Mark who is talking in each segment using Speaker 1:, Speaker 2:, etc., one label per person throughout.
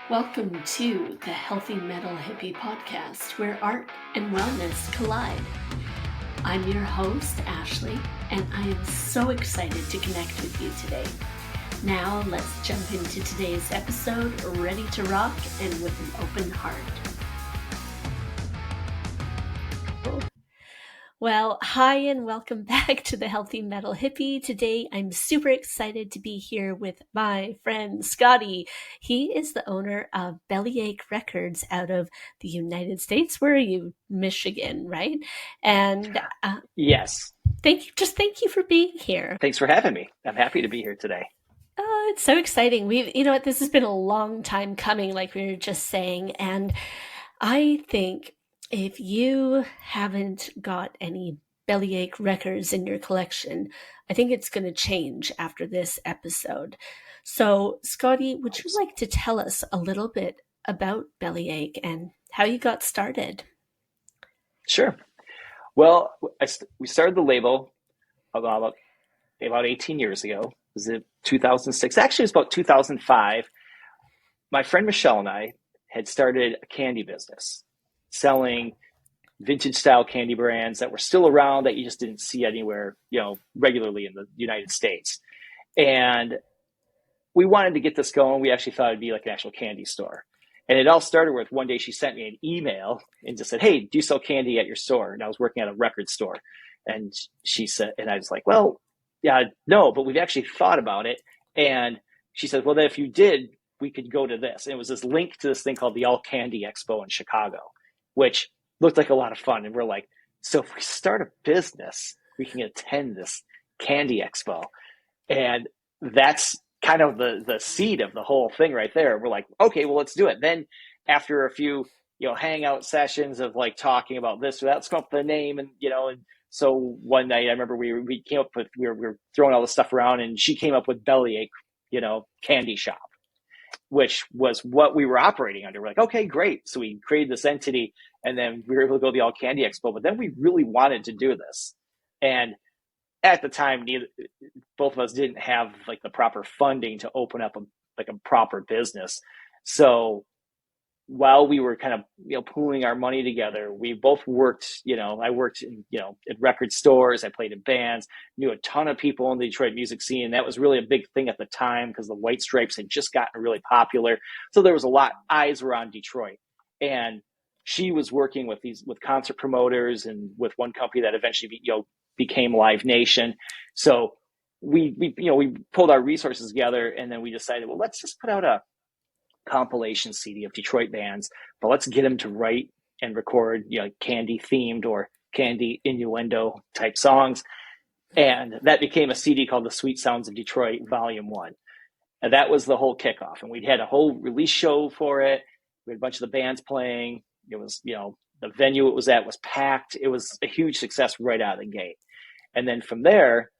Speaker 1: Welcome to the Healthy Metal Hippie podcast, where art and wellness collide. I'm your host, Ashley, and I am so excited to connect with you today. Now, let's jump into today's episode, ready to rock and with an open heart. Well, hi and welcome back to the Healthy Metal Hippie. Today, I'm super excited to be here with my friend Scotty. He is the owner of Bellyache Records out of the United States. Where are you? Michigan, right? And
Speaker 2: yes.
Speaker 1: Thank you for being here.
Speaker 2: Thanks for having me. I'm happy to be here today.
Speaker 1: Oh, it's so exciting. This has been a long time coming, like we were just saying. And I think if you haven't got any Bellyache records in your collection, I think it's going to change after this episode. So, Scotty, would you like to tell us a little bit about Bellyache and how you got started?
Speaker 2: Sure. Well, we started the label about 18 years ago. Was it 2006? Actually, it was about 2005. My friend Michelle and I had started a candy business, selling vintage style candy brands that were still around that you just didn't see anywhere, regularly in the United States. And we wanted to get this going. We actually thought it'd be like an actual candy store. And it all started with one day she sent me an email and just said, "Hey, do you sell candy at your store?" And I was working at a record store. And she said, and I was like, "Well, yeah, no, but we've actually thought about it." And she said, "Well, then if you did, we could go to this." And it was this link to this thing called the All Candy Expo in Chicago, which looked like a lot of fun. And we're like, so if we start a business, we can attend this candy expo. And that's kind of the seed of the whole thing right there. We're like, okay, well, let's do it. Then after a few, hangout sessions of like talking about this or that, let's come up with a name. And, and so one night I remember we came up with, we were throwing all this stuff around and she came up with Bellyache, candy shop, which was what we were operating under. We're like, okay, great. So we created this entity and then we were able to go to the All Candy Expo, but then we really wanted to do this. And at the time, both of us didn't have like the proper funding to open up a proper business. So while we were kind of, pooling our money together, we both worked, I worked in, at record stores. I played in bands, knew a ton of people in the Detroit music scene. And that was really a big thing at the time because the White Stripes had just gotten really popular. So there was a lot eyes around Detroit. And she was working with concert promoters and with one company that eventually, became Live Nation. So we pulled our resources together and then we decided, well, let's just put out a compilation CD of Detroit bands, but let's get them to write and record, candy themed or candy innuendo type songs. And that became a CD called The Sweet Sounds of Detroit Volume 1. And that was the whole kickoff. And we had a whole release show for it. We had a bunch of the bands playing. It was, the venue it was at was packed. It was a huge success right out of the gate. And then from there,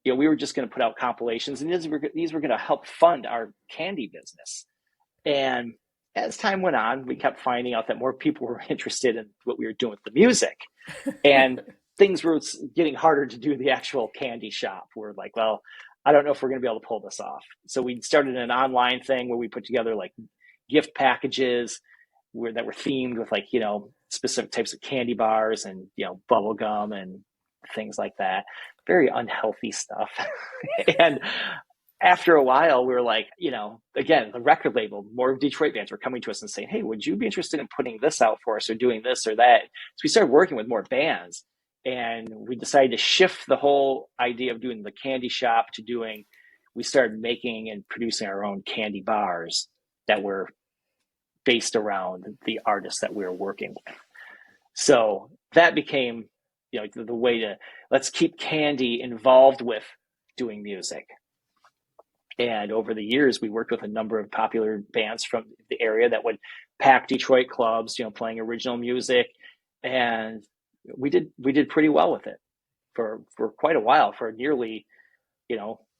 Speaker 2: we were just going to put out compilations, and these were going to help fund our candy business. And as time went on, we kept finding out that more people were interested in what we were doing with the music. And things were getting harder to do the actual candy shop. We're like, well, I don't know if we're going to be able to pull this off. So we started an online thing where we put together like gift packages that were themed with like, specific types of candy bars and, bubble gum and things like that. Very unhealthy stuff. And after a while, we were like, again, the record label, more Detroit bands were coming to us and saying, "Hey, would you be interested in putting this out for us or doing this or that?" So we started working with more bands and we decided to shift the whole idea of doing the candy shop to we started making and producing our own candy bars that were based around the artists that we were working with. So that became, the way to, let's keep candy involved with doing music. And over the years, we worked with a number of popular bands from the area that would pack Detroit clubs, playing original music. And we did pretty well with it for quite a while, for nearly,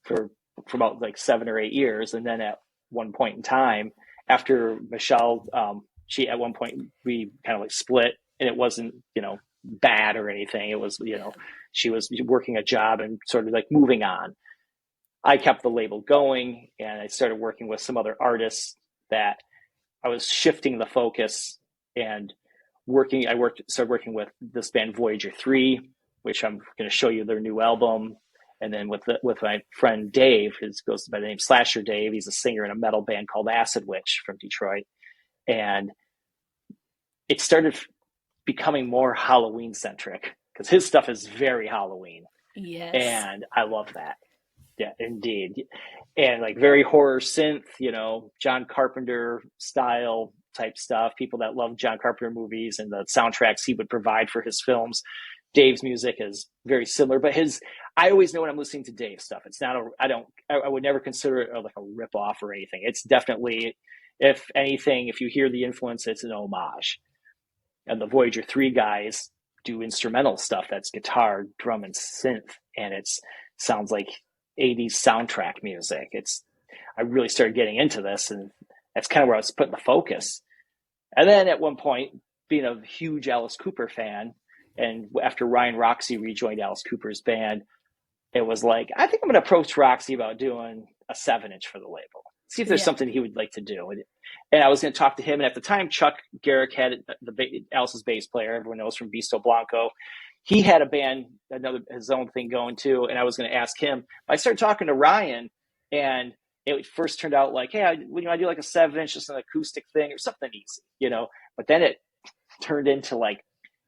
Speaker 2: for about like 7 or 8 years. And then at one point in time, after Michelle, at one point we kind of like split, and it wasn't, bad or anything. It was, she was working a job and sort of like moving on. I kept the label going and I started working with some other artists that I was shifting the focus and started working with this band Voyager 3, which I'm going to show you their new album. And then with my friend Dave, who goes by the name Slasher Dave. He's a singer in a metal band called Acid Witch from Detroit. And it started becoming more Halloween centric because his stuff is very Halloween.
Speaker 1: Yes.
Speaker 2: And I love that. Yeah, indeed. And like very horror synth, John Carpenter style type stuff. People that love John Carpenter movies and the soundtracks he would provide for his films. Dave's music is very similar, but I always know when I'm listening to Dave's stuff. It's not I would never consider it like a rip off or anything. It's definitely, if anything, if you hear the influence, it's an homage. And the Voyager 3 guys do instrumental stuff. That's guitar, drum, and synth. And sounds like 80s soundtrack music. I really started getting into this, and that's kind of where I was putting the focus. And then at one point, being a huge Alice Cooper fan, and after Ryan Roxie rejoined Alice Cooper's band, it was like, I think I'm going to approach Roxie about doing a 7-inch for the label. See if there's something he would like to do. And I was going to talk to him. And at the time, Chuck Garrick had Alice's bass player, everyone knows from Bisto Blanco. He had a band, his own thing going too. And I was going to ask him. I started talking to Ryan, and it first turned out like, hey, I do like a 7-inch, just an acoustic thing or something easy, But then it turned into like,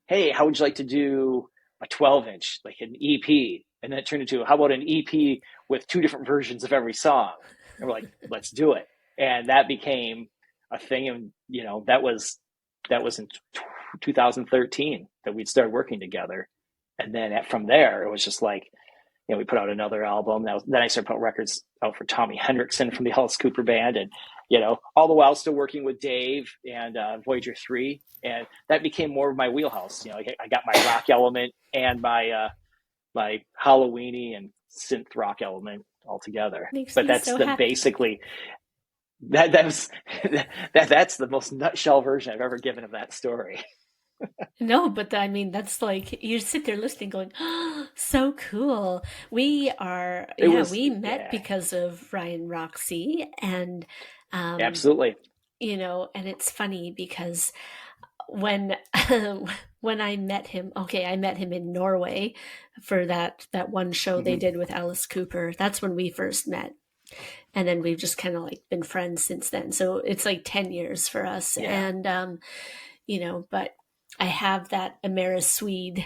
Speaker 2: hey, how would you like to do a 12-inch, like an EP? And then it turned into, how about an EP with 2 different versions of every song? And we're like, let's do it. And that became a thing. And, that was in 2013 that we'd started working together. And then from there, it was just like, we put out another album. Then I started putting records out for Tommy Hendrickson from the Alice Cooper band. And, all the while still working with Dave and Voyager 3. And that became more of my wheelhouse. I got my rock element and my Halloweeny and synth rock element all together. But that's so basically that's the most nutshell version I've ever given of that story.
Speaker 1: No, but that's like, you sit there listening going, oh, so cool. We met because of Ryan Roxie, and
Speaker 2: absolutely.
Speaker 1: And it's funny because when I met him, I met him in Norway for that one show they did with Alice Cooper. That's when we first met. And then we've just kind of like been friends since then. So it's like 10 years for us. Yeah. And, but I have that Ameriswede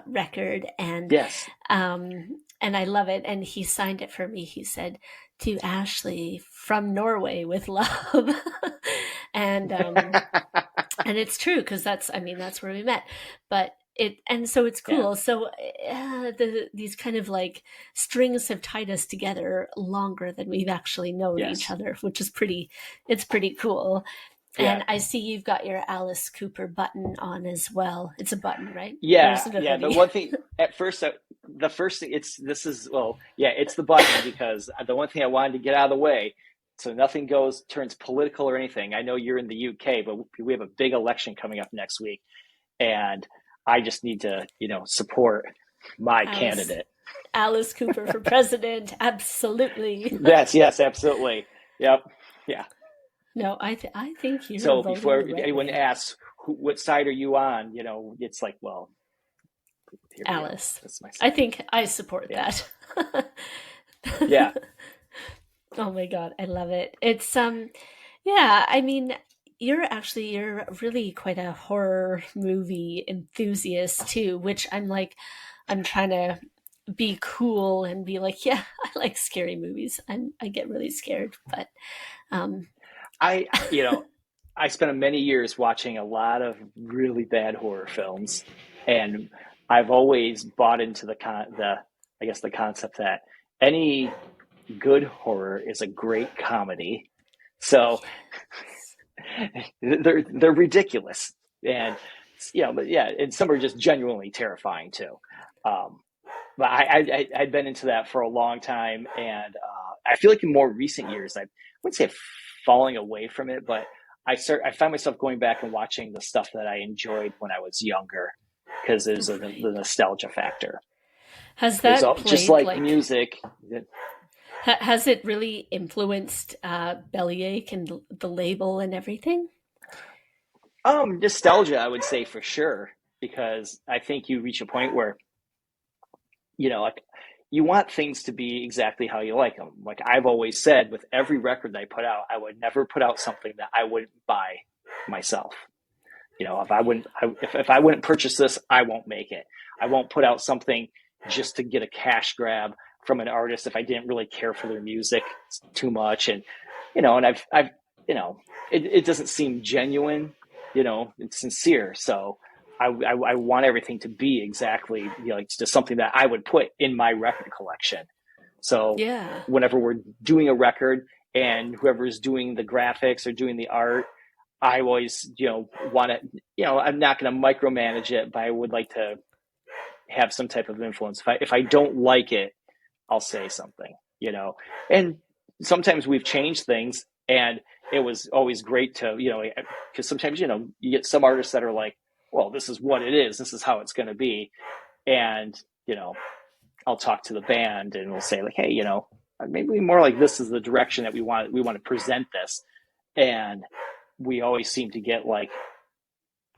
Speaker 1: record, and
Speaker 2: yes.
Speaker 1: And I love it. And he signed it for me. He said, "To Ashley from Norway with love." And it's true, because that's where we met. But so it's cool. Yeah. So these kind of like strings have tied us together longer than we've actually known each other, which is pretty cool. Yeah. And I see you've got your Alice Cooper button on as well. It's a button, right?
Speaker 2: Yeah, yeah. The one thing at first, it's the button, because the one thing I wanted to get out of the way, so nothing turns political or anything. I know you're in the UK, but we have a big election coming up next week, and I just need to, support my candidate. Alice
Speaker 1: Cooper for president. Absolutely.
Speaker 2: Yes, absolutely. Yep. Yeah.
Speaker 1: No, I think you're.
Speaker 2: So before anyone asks, what side are you on? It's like, well,
Speaker 1: Alice. I think I support that.
Speaker 2: Yeah.
Speaker 1: Oh my God, I love it. It's you're really quite a horror movie enthusiast too, which I'm trying to be cool and be like, yeah, I like scary movies. I get really scared, but
Speaker 2: I spent many years watching a lot of really bad horror films, and I've always bought into the concept that any good horror is a great comedy. So they're ridiculous, and and some are just genuinely terrifying too. But I'd been into that for a long time, and I feel like in more recent years, I wouldn't say falling away from it, but I find myself going back and watching the stuff that I enjoyed when I was younger, because there's the nostalgia factor.
Speaker 1: Has that played,
Speaker 2: just like music?
Speaker 1: Has it really influenced Bellyache and the label and everything?
Speaker 2: Nostalgia, I would say for sure, because I think you reach a point where, like you want things to be exactly how you like them. Like I've always said, with every record that I put out, I would never put out something that I wouldn't buy myself. If I wouldn't purchase this, I won't make it. I won't put out something just to get a cash grab from an artist if I didn't really care for their music too much. And and I've it doesn't seem genuine. It's sincere. So I want everything to be exactly like just something that I would put in my record collection. So
Speaker 1: Yeah.
Speaker 2: whenever we're doing a record and whoever's doing the graphics or doing the art, I always, want to, I'm not going to micromanage it, but I would like to have some type of influence. If I don't like it, I'll say something. And sometimes we've changed things, and it was always great to, because sometimes, you get some artists that are like, well, this is what it is. This is how it's going to be. And, I'll talk to the band and we'll say like, hey, maybe more like this is the direction that we want to present this. And we always seem to get like,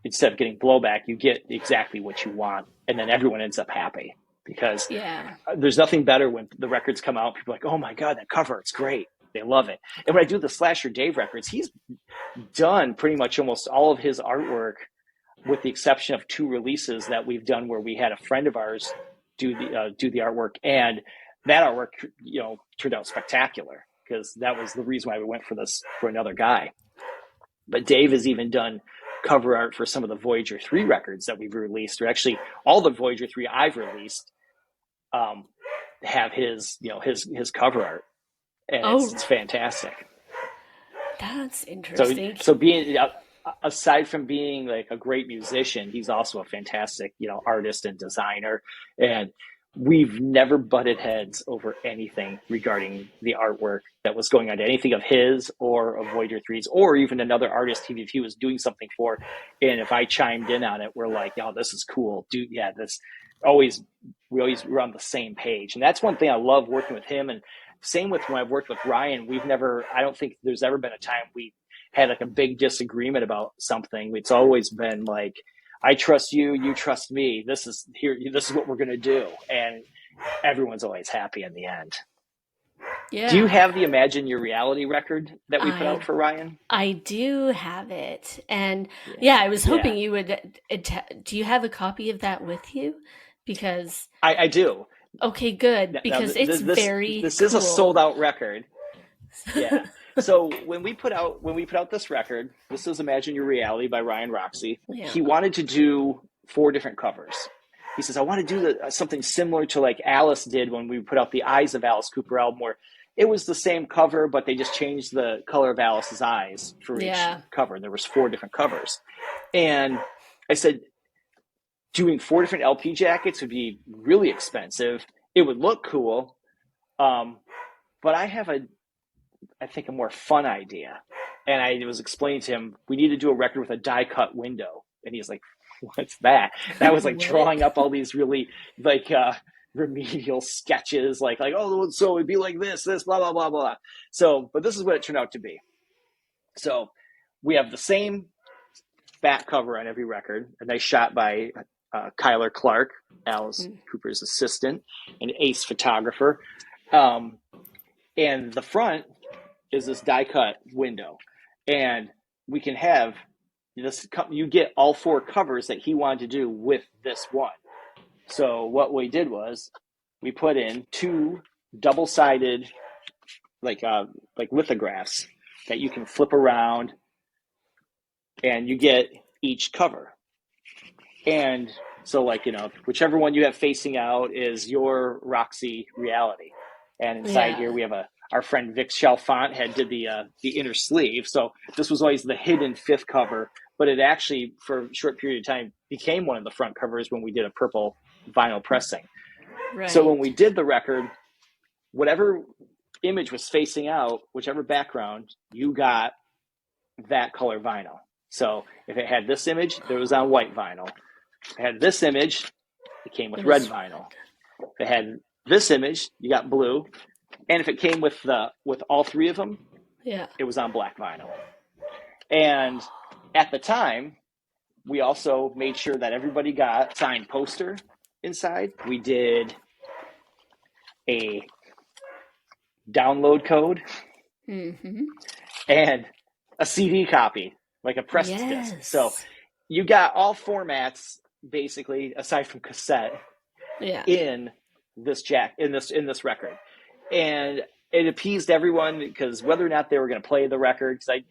Speaker 2: instead of getting blowback, you get exactly what you want. And then everyone ends up happy because
Speaker 1: Yeah.
Speaker 2: there's nothing better when the records come out. People are like, oh my God, that cover, it's great. They love it. And when I do the Slasher Dave records, he's done pretty much almost all of his artwork with the exception of 2 releases that we've done where we had a friend of ours do the artwork. And that artwork, turned out spectacular because that was the reason why we went for another guy. But Dave has even done cover art for some of the Voyager 3 records that we've released, or actually all the Voyager 3 I've released have his cover art. And
Speaker 1: Oh,
Speaker 2: it's fantastic.
Speaker 1: that's
Speaker 2: So,
Speaker 1: interesting.
Speaker 2: so being aside from being like a great musician, he's also a fantastic, artist and designer. And we've never butted heads over anything regarding the artwork that was going on to anything of his or of Voyager 3's or even another artist if he was doing something for. And if I chimed in on it, we're like, oh, this is cool. Dude, yeah, we always were on the same page. And that's one thing I love working with him. And same with when I've worked with Ryan, I don't think there's ever been a time we had like a big disagreement about something. It's always been like, I trust you, you trust me. This is what we're going to do. And everyone's always happy in the end. Do you
Speaker 1: Yeah.
Speaker 2: have the Imagine Your Reality record that we put out
Speaker 1: I
Speaker 2: for Ryan?
Speaker 1: I do have it. And
Speaker 2: Yeah.
Speaker 1: yeah, I was
Speaker 2: Yeah,
Speaker 1: hoping you would do you have a copy of that with you? Because
Speaker 2: I do.
Speaker 1: okay, good,
Speaker 2: Now,
Speaker 1: because it's very
Speaker 2: this is a sold
Speaker 1: cool.
Speaker 2: out record. Yeah. So when we put out this record, this is Imagine Your Reality by Ryan Roxy.
Speaker 1: Yeah.
Speaker 2: He wanted to do 4 different covers. He says, I want to do something similar to like Alice did when we put out the Eyes of Alice Cooper album, where it was the same cover, but they just changed the color of Alice's eyes for each
Speaker 1: Yeah.
Speaker 2: cover. There was 4 different covers. And I said, doing 4 different LP jackets would be really expensive. It would look cool. But I have I think a more fun idea. And I was explaining to him, we need to do a record with a die cut window. And he's like, what's that? That was like
Speaker 1: What?
Speaker 2: drawing up all these really like remedial sketches, like, oh, so it'd be like this, blah, blah, blah, blah. So, but this is what it turned out to be. So we have the same back cover on every record, a nice shot by Kyler Clark, Alice Cooper's assistant, an ace photographer. And the front is this die cut window. And we can have this, you get all 4 covers that he wanted to do with this one. So what we did was we put in 2 double-sided like lithographs that you can flip around and you get each cover. And so like, whichever one you have facing out is your Roxy reality. And inside here
Speaker 1: Yeah.
Speaker 2: we have our friend Vic Chalfant did the inner sleeve. So this was always the hidden 5th cover, but it actually for a short period of time became one of the front covers when we did a purple vinyl pressing. So when
Speaker 1: Right.
Speaker 2: we did the record, whatever image was facing out, whichever background, you got that color vinyl. So if it had this image, it was on white vinyl. If it had this image, it came with
Speaker 1: It
Speaker 2: red
Speaker 1: was
Speaker 2: vinyl. If it had this image, you got blue. And if it came with all three of them,
Speaker 1: Yeah.
Speaker 2: it was on black vinyl. And at the time, we also made sure that everybody got a signed poster inside. We did a download code
Speaker 1: Mm-hmm.
Speaker 2: and a CD copy, like a press disc. So
Speaker 1: Yes.
Speaker 2: you got all formats basically, aside from cassette,
Speaker 1: Yeah.
Speaker 2: in this record. And it appeased everyone because whether or not they were going to play the record, because I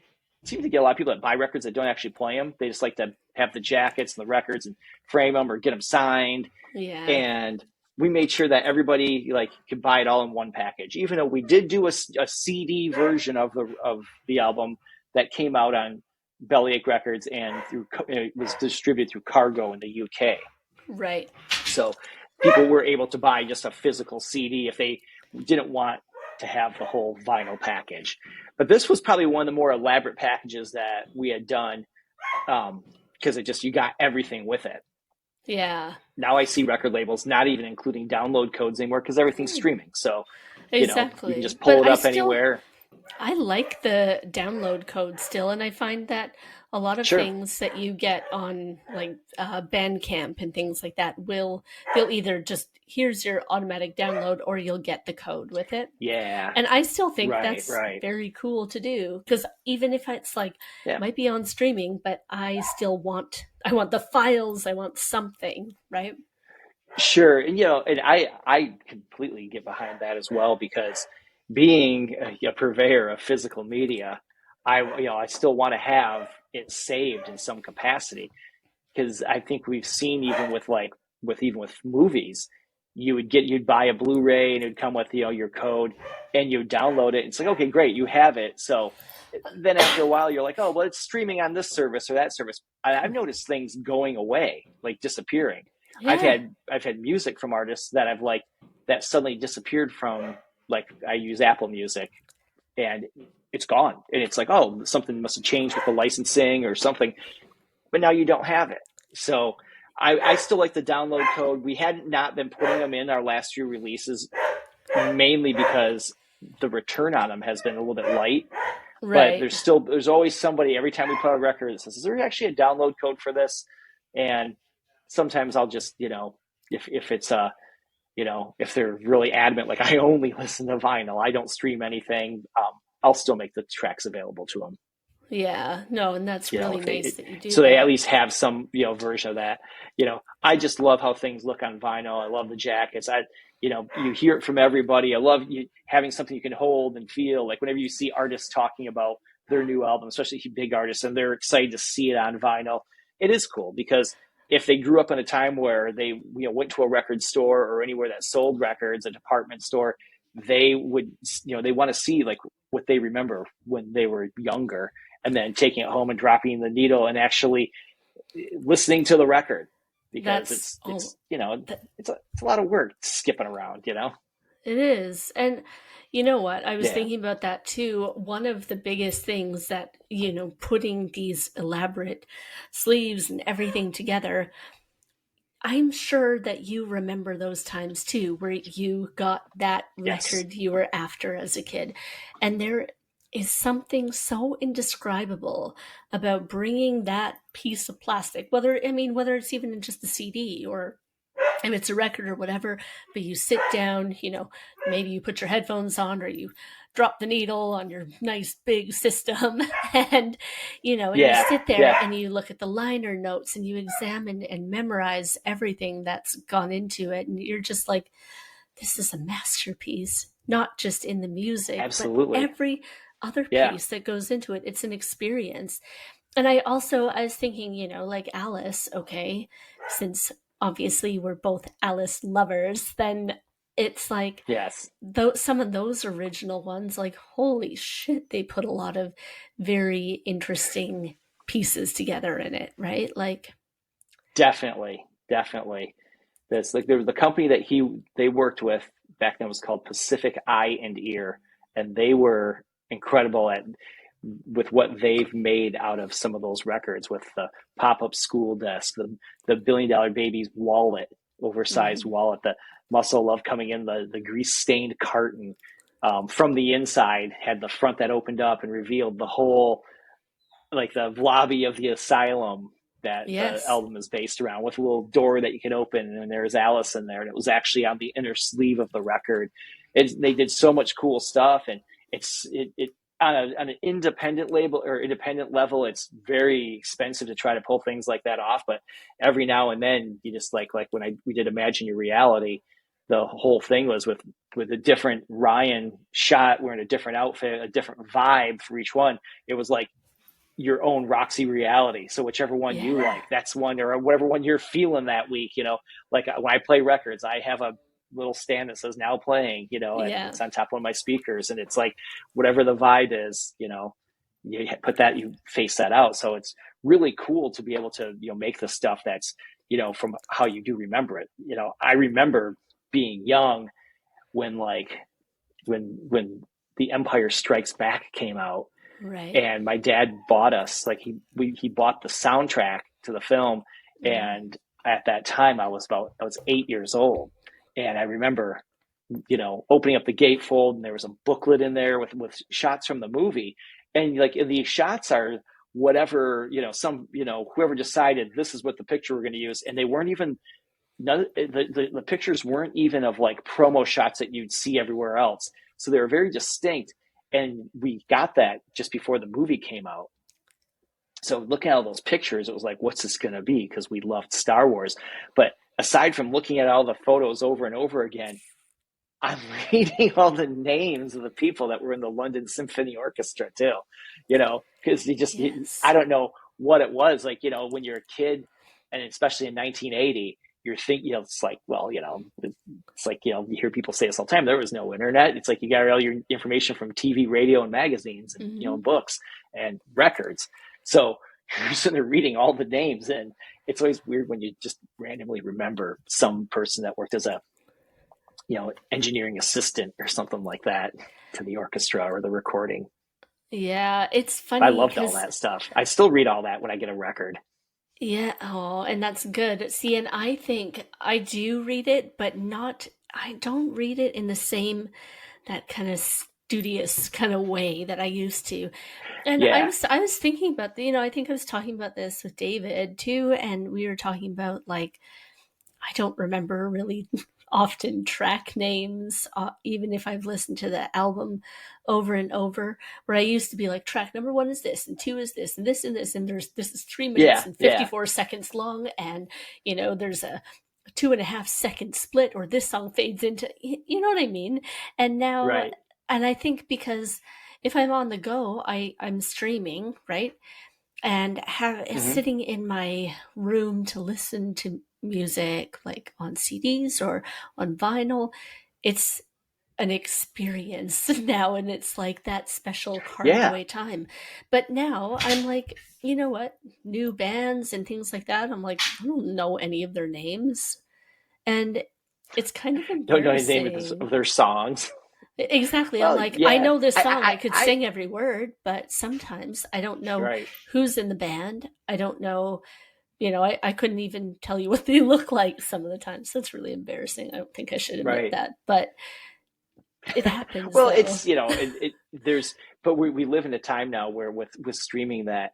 Speaker 2: seem to get a lot of people that buy records that don't actually play them. They just like to have the jackets and the records and frame them or get them signed.
Speaker 1: Yeah.
Speaker 2: And we made sure that everybody like could buy it all in one package. Even though we did do a CD version of the album that came out on Bellyache Records and it was distributed through Cargo in the UK.
Speaker 1: Right.
Speaker 2: So people were able to buy just a physical CD if they didn't want to have the whole vinyl package. But this was probably one of the more elaborate packages that we had done because you got everything with it.
Speaker 1: Yeah.
Speaker 2: Now I see record labels not even including download codes anymore because everything's streaming. So,
Speaker 1: Exactly.
Speaker 2: you can just pull it up anywhere.
Speaker 1: I like the download code still, and I find that a lot of things that you get on like Bandcamp and things like that they'll either just here's your automatic download or you'll get the code with it.
Speaker 2: Yeah.
Speaker 1: And I still think
Speaker 2: Right.
Speaker 1: very cool to do because even if it's like it might be on streaming, but I want the files, I want something, right?
Speaker 2: Sure. And, and I completely get behind that as well because being a purveyor of physical media, I still want to have it saved in some capacity because I think we've seen even with movies, you'd buy a Blu-ray and it'd come with, your code and you download it. It's like, okay, great. You have it. So then after a while you're like, oh, well, it's streaming on this service or that service. I've noticed things going away, like disappearing. Yeah. I've had music from artists that I've liked that suddenly disappeared from, like I use Apple Music and it's gone. And it's like, oh, something must have changed with the licensing or something, but now you don't have it. So I still like the download code. We had not been putting them in our last few releases, mainly because the return on them has been a little bit light. Right. But there's always somebody every time we put out a record that says, is there actually a download code for this? And sometimes I'll just, if it's if they're really adamant, like I only listen to vinyl, I don't stream anything, I'll still make the tracks available to them.
Speaker 1: Yeah, no, and that's really nice that you do.
Speaker 2: So they at least have some, version of that. I just love how things look on vinyl. I love the jackets. You hear it from everybody. I love having something you can hold and feel. Like whenever you see artists talking about their new album, especially big artists, and they're excited to see it on vinyl, it is cool because if they grew up in a time where they went to a record store or anywhere that sold records, a department store, they would they want to see like what they remember when they were younger, and then taking it home and dropping the needle and actually listening to the record because it's a lot of work skipping around.
Speaker 1: It is. And you know what? I was thinking about that too. One of the biggest things that, putting these elaborate sleeves and everything together, I'm sure that you remember those times too, where you got that record you were after as a kid. And there is something so indescribable about bringing that piece of plastic, whether it's even in just a CD or if it's a record or whatever, but you sit down, maybe you put your headphones on or you drop the needle on your nice big system and, you sit there and you look at the liner notes and you examine and memorize everything that's gone into it. And you're just like, this is a masterpiece, not just in the music,
Speaker 2: absolutely,
Speaker 1: but every other piece that goes into it. It's an experience. And I was thinking, like Alice, okay, since obviously we're both Alice lovers, then it's like some of those original ones, like holy shit, they put a lot of very interesting pieces together in it, right? Like
Speaker 2: definitely. That's like the company that they worked with back then was called Pacific Eye and Ear, and they were incredible with what they've made out of some of those records with the pop-up school desk, the $1 Billion Baby's wallet, oversized wallet, the Muscle Love coming in, the grease-stained carton, From the Inside had the front that opened up and revealed the whole, like the lobby of the asylum that the
Speaker 1: Yes.
Speaker 2: album is based around, with a little door that you can open, and there's Alice in there, and it was actually on the inner sleeve of the record. They did so much cool stuff, and it on an independent label or independent level, it's very expensive to try to pull things like that off. But every now and then, you just like when we did Imagine Your Reality, the whole thing was with a different Ryan shot wearing a different outfit, a different vibe for each one. It was like your own Roxy reality. So whichever one you
Speaker 1: Yeah.
Speaker 2: like, that's one, or whatever one you're feeling that week, like when I play records, I have a little stand that says now playing, and
Speaker 1: Yeah.
Speaker 2: it's on top of one of my speakers, and it's like whatever the vibe is, you put that, you face that out. So it's really cool to be able to, make the stuff that's, from how you do remember it. I remember being young when when The Empire Strikes Back came out,
Speaker 1: Right.
Speaker 2: and my dad bought us, like he bought the soundtrack to the film.
Speaker 1: Mm.
Speaker 2: And at that time I was 8 years old, and I remember opening up the gatefold, and there was a booklet in there with shots from the movie, and like the shots are whatever, whoever decided this is what the picture we're going to use, and they weren't even, none, the pictures weren't even of like promo shots that you'd see everywhere else. So they were very distinct. And we got that just before the movie came out. So looking at all those pictures, it was like, what's this going to be? Because we loved Star Wars. But aside from looking at all the photos over and over again, I'm reading all the names of the people that were in the London Symphony Orchestra too, because I
Speaker 1: Yes.
Speaker 2: don't know what it was. Like, when you're a kid, and especially in 1980, you're thinking, it's like, well, it's like, you hear people say this all the time. There was no internet. It's like you got all your information from TV, radio, and magazines, and,
Speaker 1: Mm-hmm.
Speaker 2: books and records. So you're sitting there reading all the names, and it's always weird when you just randomly remember some person that worked as a, engineering assistant or something like that to the orchestra or the recording.
Speaker 1: Yeah, it's
Speaker 2: I
Speaker 1: funny
Speaker 2: loved all
Speaker 1: because
Speaker 2: that stuff. I still read all that when I get a record.
Speaker 1: yeah, oh, and that's good. See, and I think I do read it, but not, I don't read it in the same, that kind of studious kind of way that I used to. And
Speaker 2: Yeah.
Speaker 1: I was thinking about I think I was talking about this with David too, and we were talking about like I don't remember really often track names, even if I've listened to the album over and over. Where I used to be like, track number one is this, and two is this, and this and this, and this is 3 minutes
Speaker 2: Yeah.
Speaker 1: and
Speaker 2: Yeah.
Speaker 1: 54 seconds long, and there's a 2.5 second split, or this song fades into, you know what I mean? And now,
Speaker 2: Right.
Speaker 1: and I think because if I'm on the go, I'm streaming, right? And have
Speaker 2: Mm-hmm.
Speaker 1: sitting in my room to listen to music like on CDs or on vinyl, it's an experience now, and it's like that special carved
Speaker 2: Yeah.
Speaker 1: away time. But now I'm like, you know what, new bands and things like that, I'm like, I don't know any of their names, and it's kind of
Speaker 2: Don't know the name
Speaker 1: embarrassing.
Speaker 2: of their songs.
Speaker 1: Exactly. I'm
Speaker 2: Well,
Speaker 1: like, I
Speaker 2: yeah.
Speaker 1: know this song. I
Speaker 2: I,
Speaker 1: could
Speaker 2: I,
Speaker 1: sing every word, but sometimes I don't know
Speaker 2: right.
Speaker 1: who's in the band. I don't know, I couldn't even tell you what they look like some of the times. That's really embarrassing. I don't think I should admit
Speaker 2: Right.
Speaker 1: that, but it happens
Speaker 2: Well,
Speaker 1: though.
Speaker 2: it's, there's, but we live in a time now where with streaming, that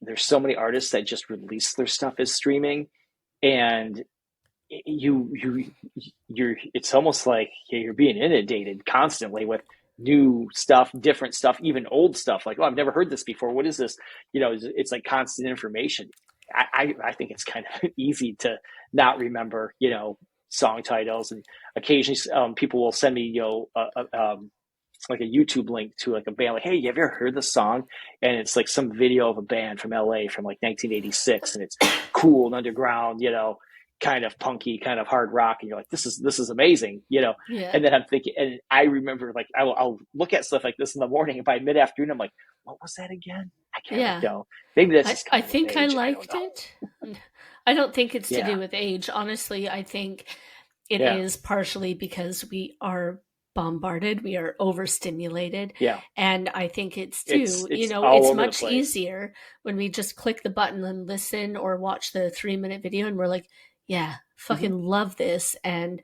Speaker 2: there's so many artists that just release their stuff as streaming, and you you're, it's almost like you're being inundated constantly with new stuff, different stuff, even old stuff, like, oh, I've never heard this before, what is this? It's like constant information. I think it's kind of easy to not remember, song titles. And occasionally, people will send me, like a YouTube link to like a band, like, hey, you ever heard the song? And it's like some video of a band from LA from like 1986, and it's cool and underground, kind of punky, kind of hard rock, and you're like, this is amazing,
Speaker 1: Yeah.
Speaker 2: And then I'm thinking, and I remember, like, I'll look at stuff like this in the morning, and by mid afternoon, I'm like, what was that again? I can't
Speaker 1: Yeah.
Speaker 2: know. Maybe that's
Speaker 1: I,
Speaker 2: just
Speaker 1: I
Speaker 2: coming with
Speaker 1: think I
Speaker 2: age. I don't
Speaker 1: liked
Speaker 2: know.
Speaker 1: it. I don't think it's to
Speaker 2: Yeah,
Speaker 1: do with age. Honestly, I think it
Speaker 2: yeah,
Speaker 1: is partially because we are bombarded, we are overstimulated.
Speaker 2: yeah.
Speaker 1: And I think it's
Speaker 2: It's
Speaker 1: too,
Speaker 2: it's all
Speaker 1: it's
Speaker 2: over the
Speaker 1: much
Speaker 2: place.
Speaker 1: easier when we just click the button and listen or watch the 3 minute video and we're like, yeah,
Speaker 2: Mm-hmm.
Speaker 1: fucking love this. And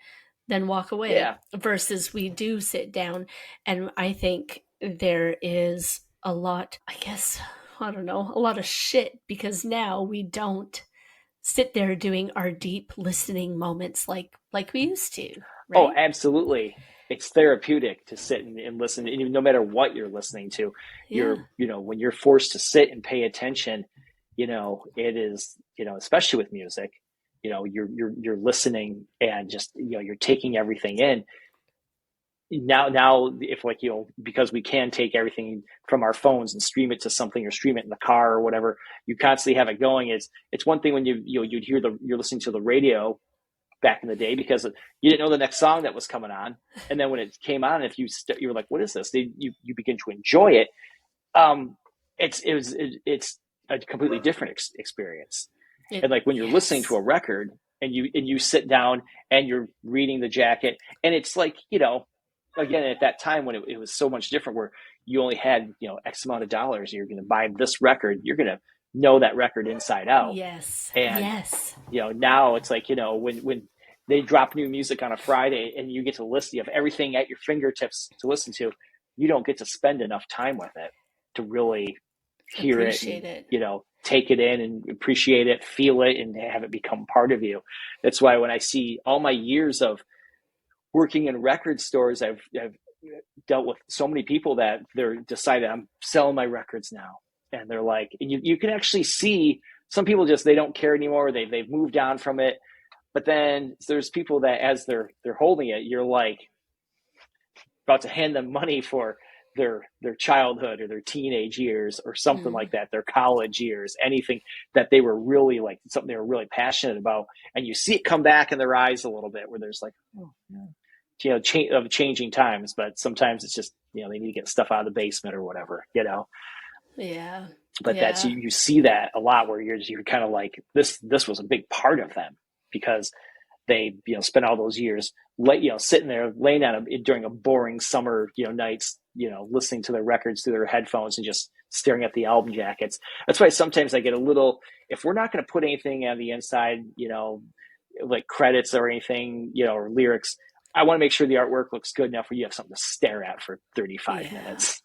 Speaker 1: then walk away,
Speaker 2: Yeah.
Speaker 1: versus we do sit down. And I think there is a lot, I guess, I don't know, a lot of shit, because now we don't sit there doing our deep listening moments like we used to,
Speaker 2: Oh,
Speaker 1: right?
Speaker 2: absolutely. It's therapeutic to sit and listen, and no matter what you're listening to,
Speaker 1: Yeah.
Speaker 2: when you're forced to sit and pay attention, it is, especially with music, you're listening and just, you're taking everything in. Now, if like, because we can take everything from our phones and stream it to something, or stream it in the car or whatever, you constantly have it going. It's one thing when you'd hear you're listening to the radio back in the day, because you didn't know the next song that was coming on, and then when it came on, if you were like, what is this, you begin to enjoy it. um it's a completely different experience. And like when you're listening to
Speaker 1: Yes.
Speaker 2: a record, and you sit down and you're reading the jacket, and it's like, again, at that time when it was so much different, where you only had, X amount of dollars, you're going to buy this record, you're going to know that record inside out.
Speaker 1: Yes.
Speaker 2: And
Speaker 1: Yes.
Speaker 2: now it's like, when they drop new music on a Friday and you get to listen, you have everything at your fingertips to listen to. You don't get to spend enough time with it to really hear it
Speaker 1: Appreciate
Speaker 2: and,
Speaker 1: it.
Speaker 2: take it in and appreciate it, feel it, and have it become part of you. That's why when I see all my years of working in record stores, I've dealt with so many people that they're decided, I'm selling my records now. And they're like, and you can actually see some people just, they don't care anymore. They've moved on from it. But then there's people that, as they're holding it, you're like about to hand them money for their childhood or their teenage years or something
Speaker 1: Mm.
Speaker 2: like that, their college years, anything that they were really like, something they were really passionate about. And you see it come back in their eyes a little bit, where there's like, oh, yeah, of changing times. But sometimes it's just, they need to get stuff out of the basement or whatever.
Speaker 1: Yeah.
Speaker 2: But that's,
Speaker 1: Yeah.
Speaker 2: you see that a lot, where you're kind of like, this was a big part of them, because they, spent all those years sitting there laying down during a boring summer, nights, listening to their records through their headphones and just staring at the album jackets. That's why sometimes I get a little, if we're not going to put anything on the inside, like credits or anything, or lyrics, I want to make sure the artwork looks good enough where you have something to stare at for 35
Speaker 1: Yeah.
Speaker 2: minutes,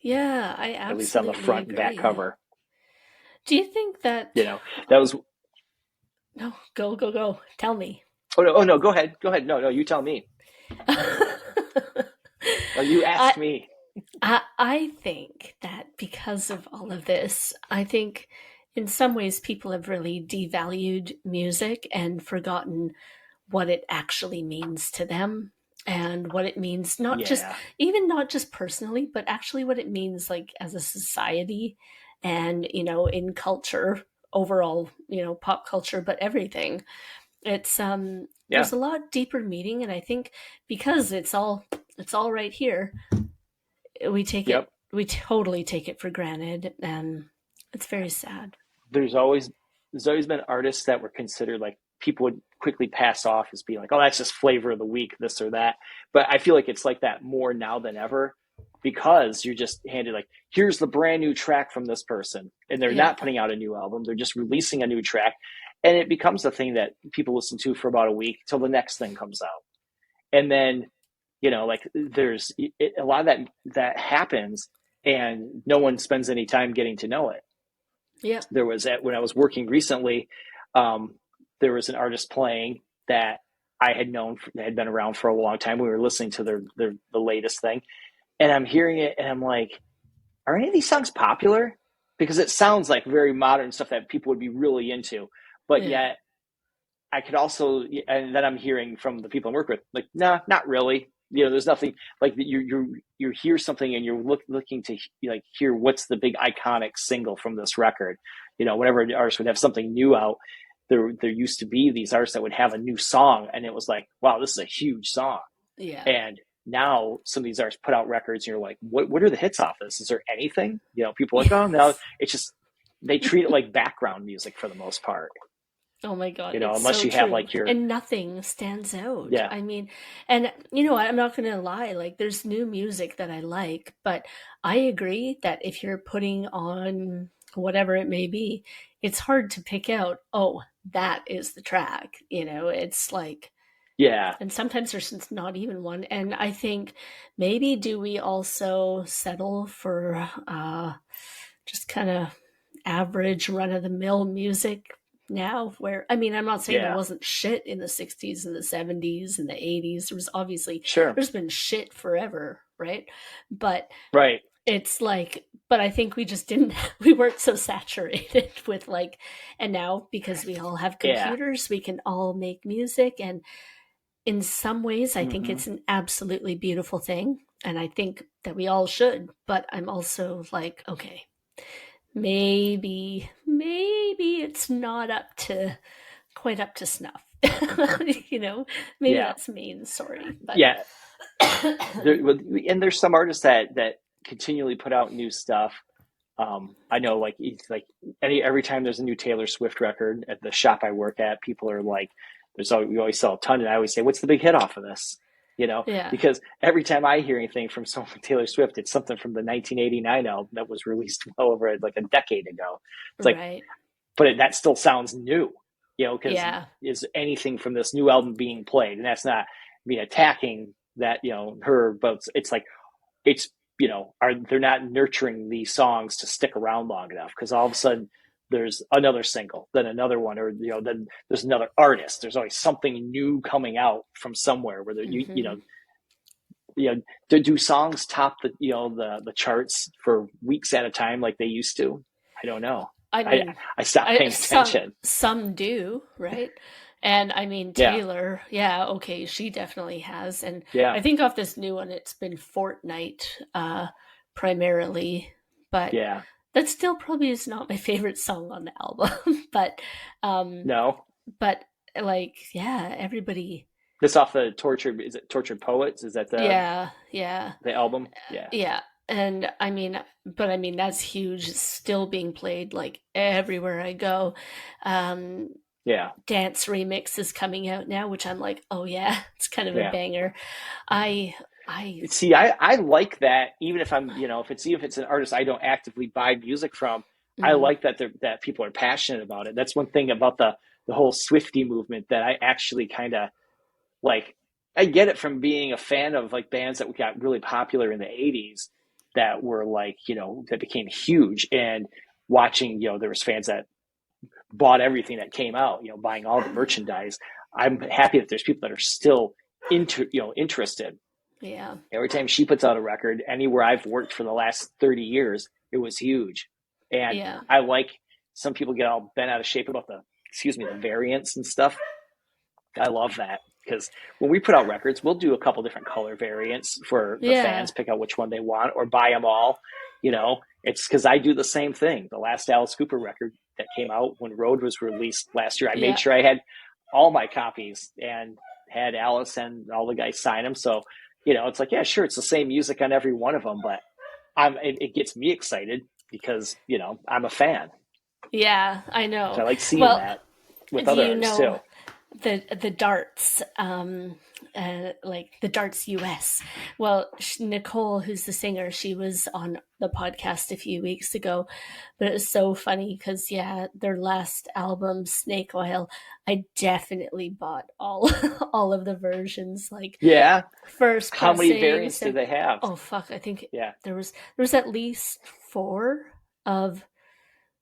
Speaker 1: Yeah, I
Speaker 2: at least on the
Speaker 1: absolutely
Speaker 2: front and back
Speaker 1: agree.
Speaker 2: cover.
Speaker 1: Do you think
Speaker 2: You
Speaker 1: that
Speaker 2: know, that was,
Speaker 1: no, go. Tell me.
Speaker 2: oh no, go ahead. Go ahead. No, you tell me. Oh, you
Speaker 1: I
Speaker 2: asked me.
Speaker 1: I think that because of all of this, I think in some ways people have really devalued music and forgotten what it actually means to them, and what it means,
Speaker 2: Yeah.
Speaker 1: not just personally, but actually what it means like as a society, and in culture overall, pop culture, but everything. It's
Speaker 2: Yeah.
Speaker 1: there's a lot deeper meaning, and I think because it's all right here,
Speaker 2: Yep.
Speaker 1: we totally take it for granted, and it's very sad.
Speaker 2: there's always there's always been artists that were considered, like, people would quickly pass off as being like, oh, that's just flavor of the week, this or that. But I feel like it's like that more now than ever, because you're just handed, like, here's the brand new track from this person, and they're
Speaker 1: Yeah.
Speaker 2: not putting out a new album, they're just releasing a new track, and it becomes a thing that people listen to for about a week till the next thing comes out. And then, like, there's a lot of that happens, and no one spends any time getting to know it.
Speaker 1: Yeah.
Speaker 2: When I was working recently, um, there was an artist playing that I had known, that had been around for a long time. We were listening to the latest thing, and I'm hearing it, and I'm like, are any of these songs popular? Because it sounds like very modern stuff that people would be really into, but
Speaker 1: Yeah.
Speaker 2: yet I could also, and then I'm hearing from the people I work with, like, nah, not really. There's nothing like you hear something, and you're looking to, like, hear what's the big iconic single from this record. Whenever an artist would have something new out, there used to be these artists that would have a new song, and it was like, wow, this is a huge song.
Speaker 1: Yeah.
Speaker 2: And now some of these artists put out records, and you're like, what are the hits off this? Is there anything? People are like, oh no,
Speaker 1: Yes.
Speaker 2: it's just, they treat it like background music for the most part.
Speaker 1: Oh my God, it's
Speaker 2: Unless
Speaker 1: so
Speaker 2: you have
Speaker 1: true.
Speaker 2: like your,
Speaker 1: And nothing stands out.
Speaker 2: yeah.
Speaker 1: I mean, and I'm not going to lie, like there's new music that I like, but I agree that if you're putting on whatever it may be, it's hard to pick out, oh, that is the track. It's like
Speaker 2: Yeah.
Speaker 1: And sometimes there's just not even one. And I think maybe do we also settle for just kind of average run of the mill music now? Where, I mean, I'm not saying there
Speaker 2: Yeah.
Speaker 1: wasn't shit in the 60s and the 70s and the 80s. There was obviously,
Speaker 2: Sure.
Speaker 1: there's been shit forever, right? But
Speaker 2: Right.
Speaker 1: it's like, but I think we just didn't, we weren't so saturated with like, and now because we all have
Speaker 2: Yeah.
Speaker 1: computers, we can all make music. And in some ways, I think
Speaker 2: Hmm.
Speaker 1: it's an absolutely beautiful thing. And I think that we all should. But I'm also like, okay, maybe it's not quite up to snuff. You know, maybe
Speaker 2: Yeah.
Speaker 1: that's mean. Sorry, but
Speaker 2: Yeah. And there's some artists that continually put out new stuff. I know, like it's like every time there's a new Taylor Swift record at the shop I work at, people are like, we always sell a ton, and I always say, "What's the big hit off of this?" You know,
Speaker 1: yeah,
Speaker 2: because every time I hear anything from someone Taylor Swift, it's something from the 1989 album that was released well over like a decade ago. It's like,
Speaker 1: right,
Speaker 2: but that still sounds new, you know, because
Speaker 1: yeah,
Speaker 2: is anything from this new album being played? And that's not me attacking that, you know, her, but it's like, it's, you know, they're not nurturing these songs to stick around long enough, because all of a sudden there's another single, then another one, or, you know, then there's another artist. There's always something new coming out from somewhere where
Speaker 1: mm-hmm.
Speaker 2: you know, do songs top the, you know, the charts for weeks at a time like they used to? I don't know.
Speaker 1: I
Speaker 2: I
Speaker 1: mean,
Speaker 2: I stopped paying attention.
Speaker 1: some do, right? And I mean,
Speaker 2: Yeah,
Speaker 1: Taylor, yeah, okay, she definitely has. And
Speaker 2: yeah,
Speaker 1: I think off this new one, it's been Fortnite primarily, but
Speaker 2: yeah.
Speaker 1: that still probably is not my favorite song on the album. Um,
Speaker 2: No,
Speaker 1: but like, yeah, everybody,
Speaker 2: this off the Tortured. Is it Tortured Poets? Is that
Speaker 1: yeah, yeah,
Speaker 2: the album? Yeah,
Speaker 1: yeah. And I mean, but I mean, that's huge. It's still being played like everywhere I go. Um,
Speaker 2: yeah,
Speaker 1: Dance remix is coming out now, which I'm like, oh yeah, it's kind of a
Speaker 2: yeah.
Speaker 1: banger. I I
Speaker 2: See, I like that. Even if I'm, you know, if it's an artist I don't actively buy music from, I
Speaker 1: mm,
Speaker 2: like that people are passionate about it. That's one thing about the whole Swiftie movement that I actually kind of like. I get it from being a fan of like bands that got really popular in the '80s that were like, you know, that became huge, and watching, you know, there was fans that bought everything that came out, you know, buying all the merchandise. I'm happy that there's people that are still interested.
Speaker 1: yeah,
Speaker 2: Every time she puts out a record, anywhere I've worked for the last 30 years, it was huge. And
Speaker 1: yeah,
Speaker 2: I like, some people get all bent out of shape about the variants and stuff. I love that, because when we put out records, we'll do a couple different color variants for the
Speaker 1: yeah,
Speaker 2: fans, pick out which one they want, or buy them all. You know, it's because I do the same thing. The last Alice Cooper record that came out when Road was released last year, I made
Speaker 1: yeah,
Speaker 2: sure I had all my copies and had Alice and all the guys sign them. So, you know, it's like, yeah, sure, it's the same music on every one of them, but it gets me excited because, you know, I'm a fan.
Speaker 1: yeah. I
Speaker 2: So
Speaker 1: know.
Speaker 2: I like seeing
Speaker 1: Well,
Speaker 2: that with
Speaker 1: do
Speaker 2: other
Speaker 1: you
Speaker 2: artists too.
Speaker 1: know the darts like the darts US? Well, Nicole, who's the singer, she was on the podcast a few weeks ago, but it was so funny because yeah, their last album, Snake Oil, I definitely bought all all of the versions, like
Speaker 2: Yeah.
Speaker 1: first
Speaker 2: How many
Speaker 1: pressing,
Speaker 2: variants do they have?
Speaker 1: oh fuck, I think
Speaker 2: Yeah.
Speaker 1: there was at least four of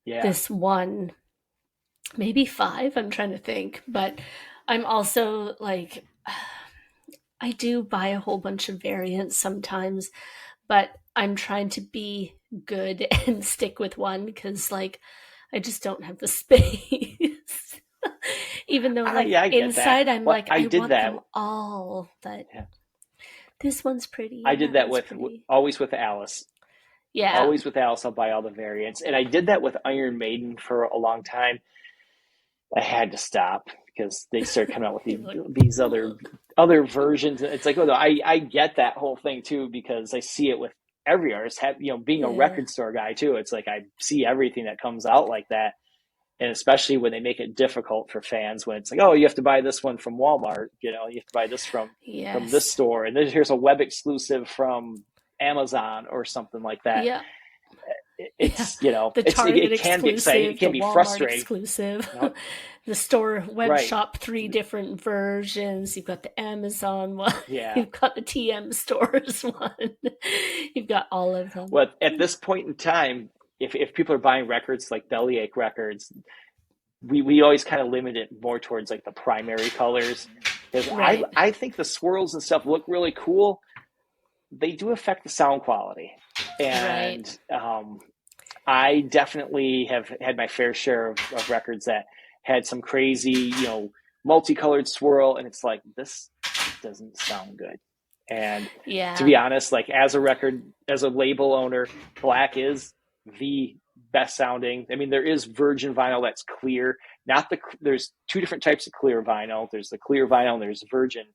Speaker 2: Yeah.
Speaker 1: this one, maybe five, I'm trying to think. But I'm also like, I do buy a whole bunch of variants sometimes, but I'm trying to be good and stick with one because like I just don't have the space. Even though like
Speaker 2: Yeah, I get that.
Speaker 1: inside I'm
Speaker 2: Well,
Speaker 1: like
Speaker 2: I
Speaker 1: I
Speaker 2: did
Speaker 1: want
Speaker 2: that.
Speaker 1: them all, but
Speaker 2: Yeah.
Speaker 1: this one's pretty
Speaker 2: I
Speaker 1: and
Speaker 2: did
Speaker 1: that
Speaker 2: that
Speaker 1: one's
Speaker 2: with
Speaker 1: pretty.
Speaker 2: always with Alice.
Speaker 1: Yeah.
Speaker 2: Always with Alice, I'll buy all the variants, and I did that with Iron Maiden for a long time. I had to stop because they started coming out with
Speaker 1: You're like,
Speaker 2: these
Speaker 1: ugh.
Speaker 2: other versions. It's like, oh, no, I get that whole thing too, because I see it with every artist. You know, being a
Speaker 1: Yeah.
Speaker 2: record store guy too, it's like I see everything that comes out like that, and especially when they make it difficult for fans, when it's like, oh, you have to buy this one from Walmart, you know, you have to buy this from this
Speaker 1: Yes.
Speaker 2: store, and then here's a web exclusive from Amazon or something like that.
Speaker 1: Yeah. Yeah,
Speaker 2: it's, you know,
Speaker 1: the Target
Speaker 2: it can be exciting. It
Speaker 1: exclusive, the
Speaker 2: can be
Speaker 1: Walmart
Speaker 2: frustrating.
Speaker 1: exclusive,
Speaker 2: You know?
Speaker 1: the store web
Speaker 2: Right.
Speaker 1: shop, three different versions. You've got the Amazon one,
Speaker 2: Yeah.
Speaker 1: you've got the TM stores one, you've got all of them.
Speaker 2: Well, at this point in time, if people are buying records like Bellyache Records, we always kind of limit it more towards like the primary colors. Because
Speaker 1: Right,
Speaker 2: I think the swirls and stuff look really cool. They do affect the sound quality.
Speaker 1: right.
Speaker 2: And I definitely have had my fair share of records that had some crazy, multicolored swirl, and it's like, this doesn't sound good. And to
Speaker 1: Yeah,
Speaker 2: be honest, like as a label owner, black is the best sounding. I mean, there is virgin vinyl that's clear. Not the There's two different types of clear vinyl. There's the clear vinyl and there's virgin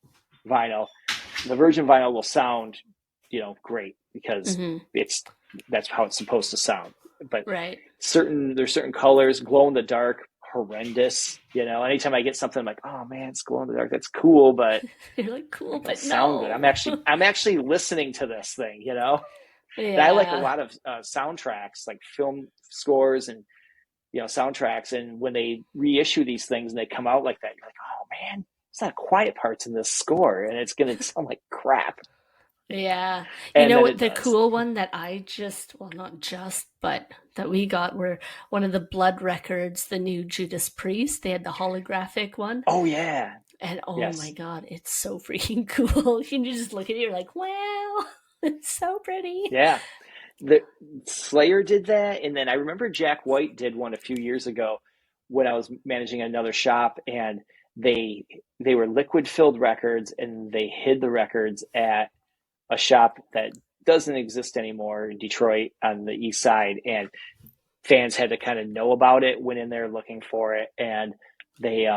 Speaker 2: vinyl. The virgin vinyl will sound, great because
Speaker 1: hmm,
Speaker 2: that's how it's supposed to sound. But
Speaker 1: right.
Speaker 2: there's certain colors, glow in the dark, horrendous. Anytime I get something, I'm like, oh man, it's glow in the dark. That's cool, but
Speaker 1: You're like, cool,
Speaker 2: it doesn't
Speaker 1: but
Speaker 2: sound good.
Speaker 1: no.
Speaker 2: I'm actually listening to this thing. And I like a
Speaker 1: Yeah,
Speaker 2: lot of soundtracks, like film scores and soundtracks. And when they reissue these things and they come out like that, you're like, oh man, it's not quiet parts in this score, and it's going to sound like crap.
Speaker 1: yeah. You
Speaker 2: And
Speaker 1: know
Speaker 2: then
Speaker 1: what?
Speaker 2: it
Speaker 1: The
Speaker 2: does.
Speaker 1: cool one that well, not just, but that we got were one of the Blood records, the new Judas Priest. They had the holographic one.
Speaker 2: Oh yeah,
Speaker 1: And oh my
Speaker 2: yes,
Speaker 1: God, it's so freaking cool. You can just look at it, you're like, wow, it's so pretty.
Speaker 2: yeah. The Slayer did that, and then I remember Jack White did one a few years ago when I was managing another shop, and they they were liquid filled records, and they hid the records at a shop that doesn't exist anymore in Detroit on the east side, and fans had to kind of know about it, went in there looking for it, and they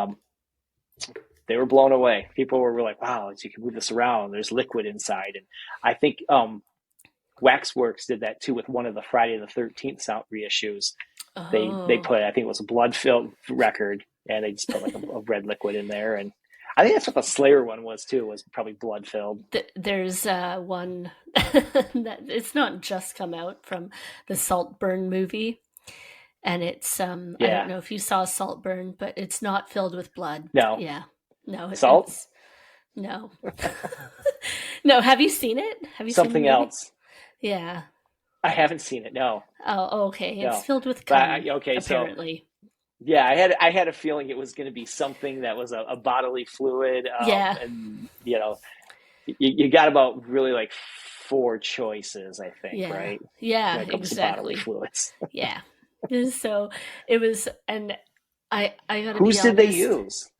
Speaker 2: they were blown away. People were like, "Wow, you can move this around. There's liquid inside." And I think Waxworks did that too with one of the Friday the 13th sound reissues. They
Speaker 1: Oh,
Speaker 2: put, I think it was a blood filled record, and they just put like a red liquid in there, and I think that's what the Slayer one was too. Was probably blood filled.
Speaker 1: there's one that it's not just come out from the Saltburn movie. And it's, I don't
Speaker 2: Yeah,
Speaker 1: know if you saw Saltburn, but it's not filled with blood.
Speaker 2: no
Speaker 1: Yeah. No,
Speaker 2: salt,
Speaker 1: it's, no. No, have you seen it? Have you seen the
Speaker 2: something
Speaker 1: movie?
Speaker 2: else.
Speaker 1: Yeah.
Speaker 2: I haven't seen it. No,
Speaker 1: Oh, okay. It's
Speaker 2: no.
Speaker 1: filled with
Speaker 2: But
Speaker 1: cum,
Speaker 2: okay, so
Speaker 1: apparently.
Speaker 2: yeah, I had a feeling it was going to be something that was a bodily fluid,
Speaker 1: Yeah.
Speaker 2: and you got about really like four choices, I think,
Speaker 1: Yeah.
Speaker 2: right?
Speaker 1: Yeah,
Speaker 2: When it comes to bodily
Speaker 1: exactly.
Speaker 2: fluids.
Speaker 1: Yeah. So it was, and I gotta be
Speaker 2: Whose did they
Speaker 1: honest,
Speaker 2: use?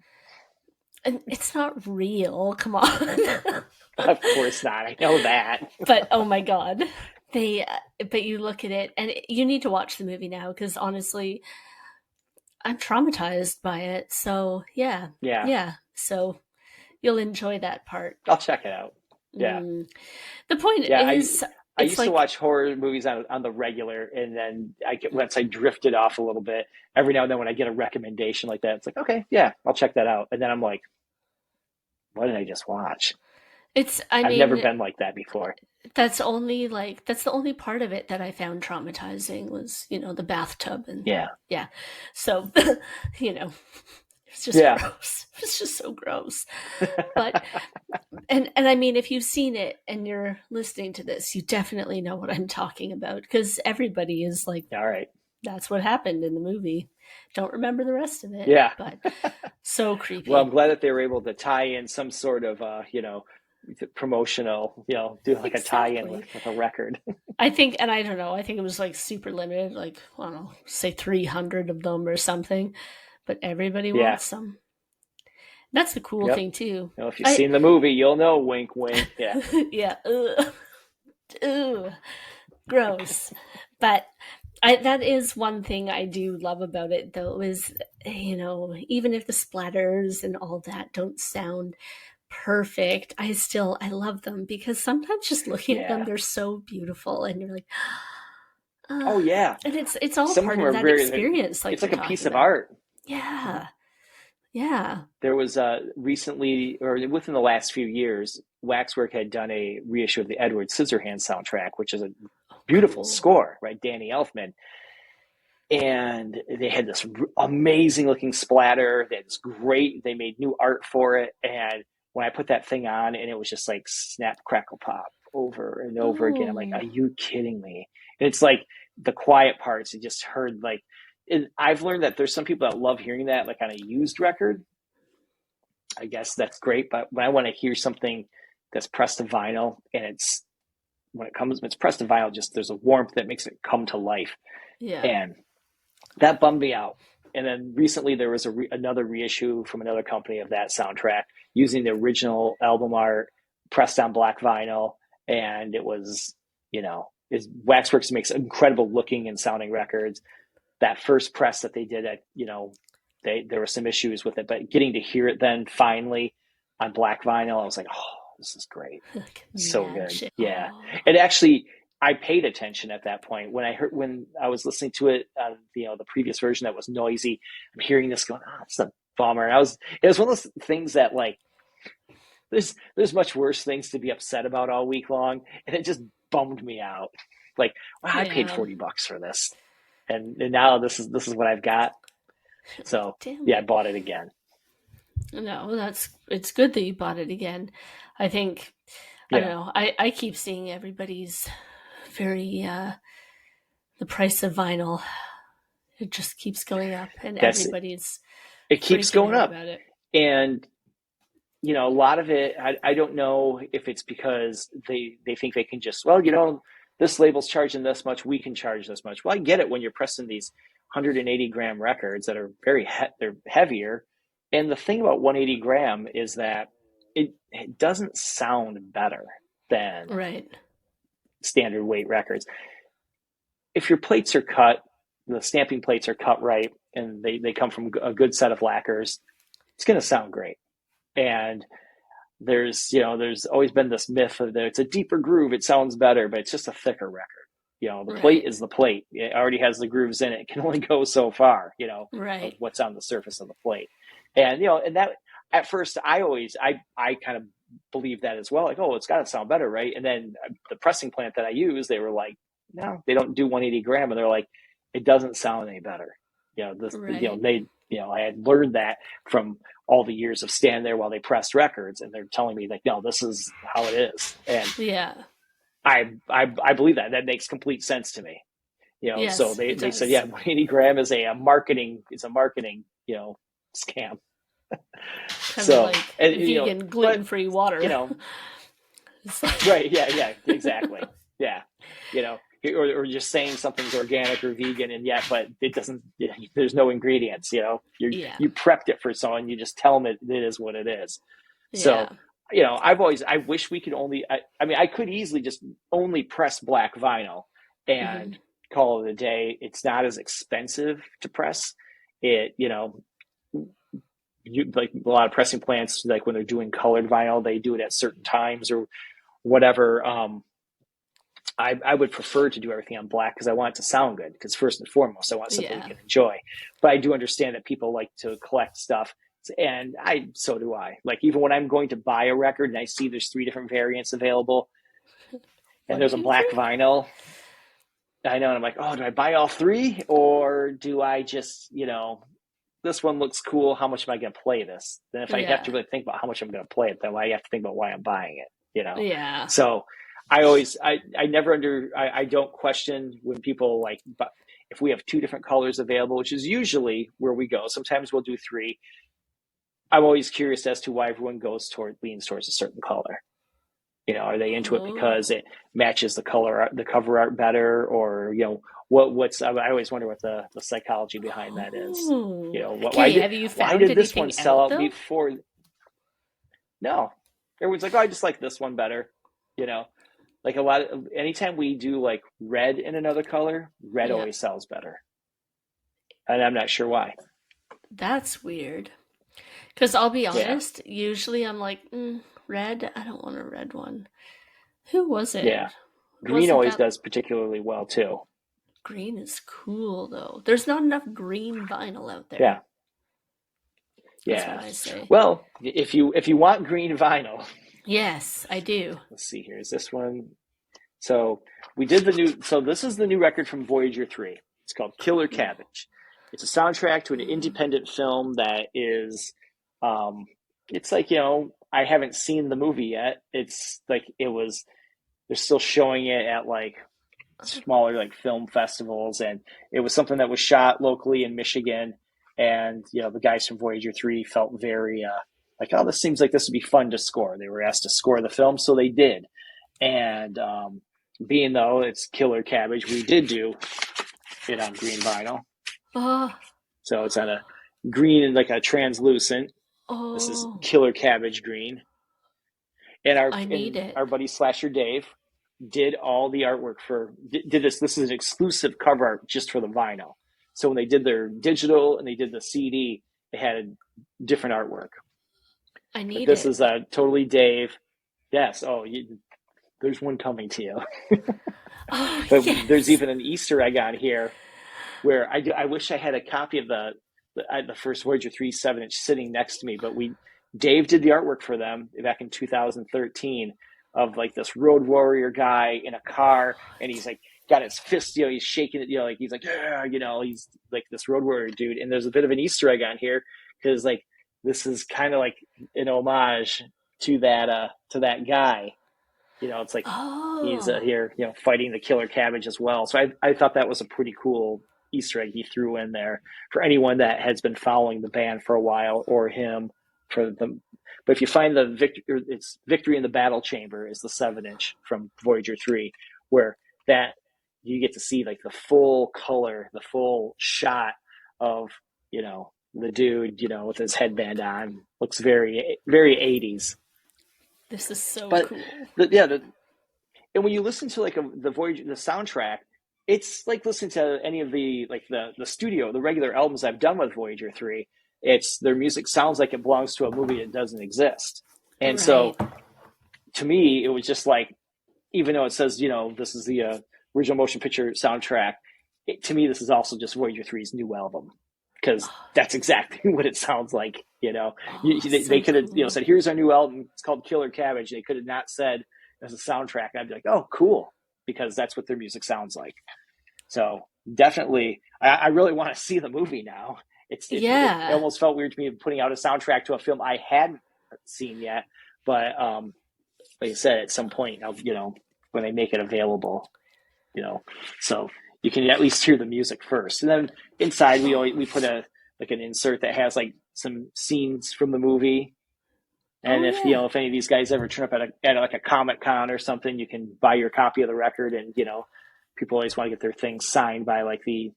Speaker 1: and it's not real. Come on.
Speaker 2: Of course not. I know that.
Speaker 1: But oh my God. They, but you look at it, and you need to watch the movie now because honestly, I'm traumatized by it. So yeah,
Speaker 2: Yeah,
Speaker 1: yeah. So you'll enjoy that part.
Speaker 2: I'll check it out. Yeah,
Speaker 1: Mm. The point
Speaker 2: yeah.
Speaker 1: is,
Speaker 2: I
Speaker 1: it's
Speaker 2: used to
Speaker 1: like,
Speaker 2: watch horror movies on the regular, and then once I drifted off a little bit, every now and then when I get a recommendation like that, it's like, okay, yeah, I'll check that out. And then I'm like, what did I just watch?
Speaker 1: I
Speaker 2: I've never
Speaker 1: mean,
Speaker 2: been like that before.
Speaker 1: that's the only part of it that I found traumatizing was, the bathtub and
Speaker 2: Yeah,
Speaker 1: yeah. So, you know, it's just
Speaker 2: yeah,
Speaker 1: gross. It's just so gross. But and I mean, if you've seen it and you're listening to this, you definitely know what I'm talking about because everybody is like,
Speaker 2: all right,
Speaker 1: that's what happened in the movie. Don't remember the rest of it,
Speaker 2: yeah.
Speaker 1: but so
Speaker 2: Well, I'm
Speaker 1: creepy.
Speaker 2: glad that they were able to tie in some sort of, promotional, do like a tie-in
Speaker 1: Exactly.
Speaker 2: with a record.
Speaker 1: I think, and I don't know, I think it was like super limited, like, I don't know, say 300 of them or something, but everybody
Speaker 2: Yeah.
Speaker 1: wants some. That's the cool
Speaker 2: Yep.
Speaker 1: thing, too.
Speaker 2: If you've seen the movie, you'll know. Wink, wink. Yeah.
Speaker 1: Yeah, ugh, ugh, gross. But that is one thing I do love about it, though, is, even if the splatters and all that don't sound perfect, I love them because sometimes just looking at them,
Speaker 2: Yeah.
Speaker 1: they're so beautiful, and you're like,
Speaker 2: Oh
Speaker 1: ah,
Speaker 2: yeah.
Speaker 1: and it's all
Speaker 2: Some of
Speaker 1: part
Speaker 2: them
Speaker 1: of
Speaker 2: are
Speaker 1: that experience,
Speaker 2: it's
Speaker 1: like
Speaker 2: like
Speaker 1: you're
Speaker 2: a piece
Speaker 1: talking
Speaker 2: of
Speaker 1: about.
Speaker 2: art.
Speaker 1: Yeah, yeah.
Speaker 2: There was recently, or within the last few years, Waxwork had done a reissue of the Edward Scissorhands soundtrack, which is a beautiful
Speaker 1: Cool.
Speaker 2: score, right? Danny Elfman. And they had this amazing looking splatter. That's great. They made new art for it. And when I put that thing on, and it was just like snap, crackle, pop over and over again. I'm like,
Speaker 1: Oh,
Speaker 2: are you kidding me? And it's like the quiet parts. You just heard like, I've learned that there's some people that love hearing that like on a used record. I guess that's great. But when I want to hear something that's pressed to vinyl, and it's pressed to vinyl, just there's a warmth that makes it come to life.
Speaker 1: yeah.
Speaker 2: And that bummed me out. And then recently there was another reissue from another company of that soundtrack using the original album art pressed on black vinyl. And it was, Waxworks makes incredible looking and sounding records. That first press that they did there were some issues with it, but getting to hear it then finally on black vinyl, I was like, oh, this is great. So good.
Speaker 1: Magic.
Speaker 2: Yeah.
Speaker 1: Oh.
Speaker 2: And actually, I paid attention at that point when I was listening to it on the previous version that was noisy. I'm hearing this going, it's a bummer. And it was one of those things that like there's much worse things to be upset about all week long, and it just bummed me out. Like, wow, I paid
Speaker 1: Yeah.
Speaker 2: $40 for this, and now this is what I've got. So
Speaker 1: Damn
Speaker 2: yeah, I
Speaker 1: it.
Speaker 2: bought it again.
Speaker 1: No, it's good that you bought it again. I think I don't
Speaker 2: Yeah,
Speaker 1: know. I keep seeing everybody's very the price of vinyl. It just keeps going up, and
Speaker 2: that's
Speaker 1: everybody's
Speaker 2: it keeps
Speaker 1: freaking
Speaker 2: going
Speaker 1: out
Speaker 2: up,
Speaker 1: about it.
Speaker 2: and a lot of it, I don't know if it's because they think they can just, this label's charging this much, we can charge this much. Well, I get it when you're pressing these 180 gram records that are they're heavier. And the thing about 180 gram is that it doesn't sound better than
Speaker 1: Right.
Speaker 2: standard weight records. If your plates are cut, the stamping plates are cut right, and they come from a good set of lacquers, it's going to sound great. And there's always been this myth of that it's a deeper groove, it sounds better, but it's just a thicker record. The plate
Speaker 1: Right.
Speaker 2: is the plate. It already has the grooves in it. It can only go so far, of
Speaker 1: Right.
Speaker 2: what's on the surface of the plate. And and that at first I kind of believed that as well. Like, oh, it's got to sound better, right? And then the pressing plant that I use, they were like, no, they don't do 180 gram, and they're like, it doesn't sound any better.
Speaker 1: Right.
Speaker 2: I had learned that from all the years of standing there while they pressed records, and they're telling me like, no, this is how it is. And
Speaker 1: Yeah.
Speaker 2: I believe that makes complete sense to me. So
Speaker 1: Yes, it
Speaker 2: they said,
Speaker 1: does.
Speaker 2: yeah, 180 gram is a marketing, scam.
Speaker 1: Kind of
Speaker 2: So,
Speaker 1: like
Speaker 2: and,
Speaker 1: vegan,
Speaker 2: but,
Speaker 1: gluten-free water. It's like-
Speaker 2: right. Yeah, exactly. Yeah. Or just saying something's organic or vegan, and yet, but it doesn't, there's no ingredients,
Speaker 1: yeah.
Speaker 2: you prepped it for someone, you just tell them it is what it is. So,
Speaker 1: Yeah.
Speaker 2: I wish we could I could easily just only press black vinyl
Speaker 1: Hmm.
Speaker 2: and call it a day. It's not as expensive to press it, like a lot of pressing plants, like when they're doing colored vinyl, they do it at certain times or whatever. I would prefer to do everything on black because I want it to sound good. Because first and foremost, I want something
Speaker 1: Yeah.
Speaker 2: we can enjoy. But I do understand that people like to collect stuff, and so do I. Like even when I'm going to buy a record and I see there's 3 different variants available, and
Speaker 1: One,
Speaker 2: there's a
Speaker 1: two,
Speaker 2: black
Speaker 1: three.
Speaker 2: vinyl, I know, and I'm like, oh, do I buy all 3 or do I just, this one looks cool. How much am I going to play this? Then if I have
Speaker 1: Yeah.
Speaker 2: to really think about how much I'm going to play it, then I have to think about why I'm buying it.
Speaker 1: Yeah.
Speaker 2: So I don't question when people like, but if we have 2 different colors available, which is usually where we go, sometimes we'll do 3. I'm always curious as to why everyone leans towards a certain color. Are they into it because
Speaker 1: Oh.
Speaker 2: it matches the cover art better, or I always wonder what the psychology behind that is.
Speaker 1: Oh.
Speaker 2: Why
Speaker 1: Okay. Have you
Speaker 2: did
Speaker 1: found
Speaker 2: this one
Speaker 1: anything
Speaker 2: sell
Speaker 1: out
Speaker 2: out
Speaker 1: though?
Speaker 2: before? No, everyone's like, oh, I just like this one better. Like anytime we do like red in another color, red
Speaker 1: Yeah.
Speaker 2: always sells better, and I'm not sure why.
Speaker 1: That's weird. Because I'll be
Speaker 2: Yeah,
Speaker 1: honest, usually I'm like, red? I don't want a red one. Who was
Speaker 2: yeah.
Speaker 1: it?
Speaker 2: Green
Speaker 1: Wasn't
Speaker 2: always
Speaker 1: that
Speaker 2: does particularly well too.
Speaker 1: green is cool though? There's not enough green vinyl out there.
Speaker 2: Yeah,
Speaker 1: That's what
Speaker 2: yeah.
Speaker 1: I say.
Speaker 2: Well, if you want green vinyl,
Speaker 1: Yes, I do.
Speaker 2: let's see here. Is this one? So we did the new. So this is the new record from Voyager 3. It's called Killer Cabbage. It's a soundtrack to an independent film that is. It's like, I haven't seen the movie yet. It's like it was. They're still showing it at like smaller like film festivals, and it was something that was shot locally in Michigan. And the guys from Voyager 3 felt very like, oh, this seems like this would be fun to score. They were asked to score the film, so they did. And being though it's Killer Cabbage, we did do it on green vinyl. So it's on a green and like a translucent. This is Killer Cabbage green. And our buddy Slasher Dave did all the artwork did this. This is an exclusive cover art just for the vinyl. So when they did their digital and they did the CD, they had a different artwork. This is totally Dave. Yes. Oh, there's one coming to you. But yes. There's even an Easter egg on here where I wish I had a copy of the first Voyager 3 7-inch sitting next to me, but Dave did the artwork for them back in 2013 of like this road warrior guy in a car, and he's like got his fist, he's shaking it, like he's like, yeah, he's like this road warrior dude. And there's a bit of an Easter egg on here because like this is kind of like an homage to that guy. It's like he's here, fighting the Killer Cabbage as well. So I thought that was a pretty cool Easter egg he threw in there for anyone that has been following the band for a while or him. But if you find it's Victory in the Battle Chamber is the 7-inch from Voyager 3, where that you get to see like the full color, the full shot of the dude with his headband on. Looks very very 80s.
Speaker 1: This is so cool.
Speaker 2: And when you listen to like the Voyager, the soundtrack, it's like listening to any of the like the regular albums I've done with Voyager 3. Their music sounds like it belongs to a movie that doesn't exist. And so to me, it was just like, even though it says, this is the original motion picture soundtrack, to me, this is also just Voyager 3's new album, because that's exactly what it sounds like. They could have said, here's our new album. It's called Killer Cabbage. They could have not said as a soundtrack. I'd be like, oh, cool, because that's what their music sounds like. So definitely, I really want to see the movie now. It almost felt weird to me putting out a soundtrack to a film I hadn't seen yet. But like I said, at some point, when they make it available, so you can at least hear the music first. And then inside we put an insert that has like some scenes from the movie. And if any of these guys ever turn up at like a Comic-Con or something, you can buy your copy of the record. And people always want to get their things signed by like the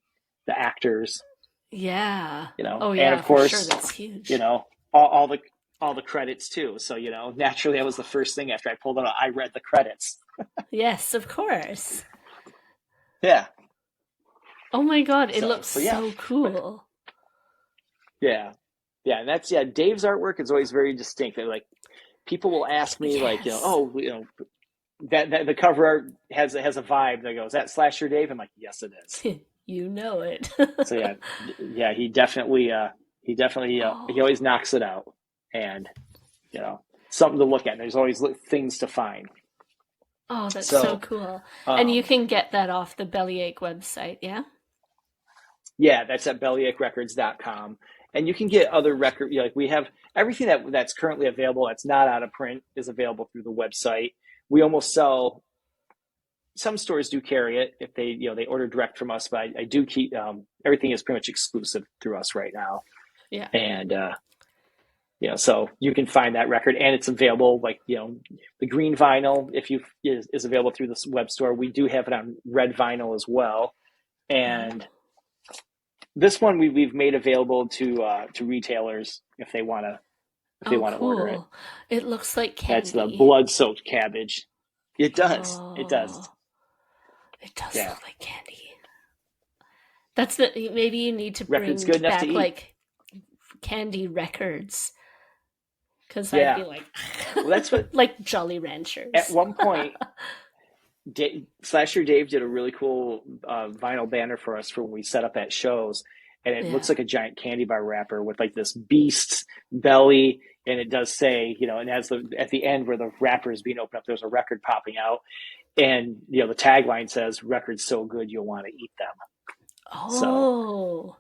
Speaker 2: actors.
Speaker 1: Yeah.
Speaker 2: And of course,
Speaker 1: for sure, that's huge.
Speaker 2: All the credits too. So, naturally that was the first thing after I pulled it out. I read the credits.
Speaker 1: Yes, of course.
Speaker 2: Yeah.
Speaker 1: Oh my God. It looks so cool.
Speaker 2: Yeah. Yeah. And that's, Dave's artwork is always very distinct. Like people will ask me like, that the cover art has a vibe that goes, is that Slasher Dave? I'm like, yes, it is.
Speaker 1: You know it.
Speaker 2: So he definitely he always knocks it out, and something to look at. There's always things to find.
Speaker 1: Oh, that's so cool. And you can get that off the Bellyache website, yeah?
Speaker 2: Yeah, that's at bellyacherecords.com. And you can get other records. We have everything that's currently available that's not out of print is available through the website. We almost sell. Some stores do carry it if they order direct from us, but I do keep everything is pretty much exclusive through us right now.
Speaker 1: Yeah.
Speaker 2: And so you can find that record, and it's available like the green vinyl is available through this web store. We do have it on red vinyl as well, and this one we've made available to retailers if they want to order it.
Speaker 1: It looks like candy.
Speaker 2: That's the blood-soaked cabbage. It does. It does.
Speaker 1: It does look like candy. That's maybe you need to bring
Speaker 2: good enough
Speaker 1: back
Speaker 2: to eat.
Speaker 1: like candy records, because I'd be like,
Speaker 2: well, that's what
Speaker 1: like Jolly Ranchers.
Speaker 2: At one point, Slasher Dave did a really cool vinyl banner for us for when we set up at shows, and it looks like a giant candy bar wrapper with like this beast's belly, and it does say, and as at the end where the wrapper is being opened up, there's a record popping out. And, the tagline says, records so good, you'll want to eat them. So,
Speaker 1: Oh,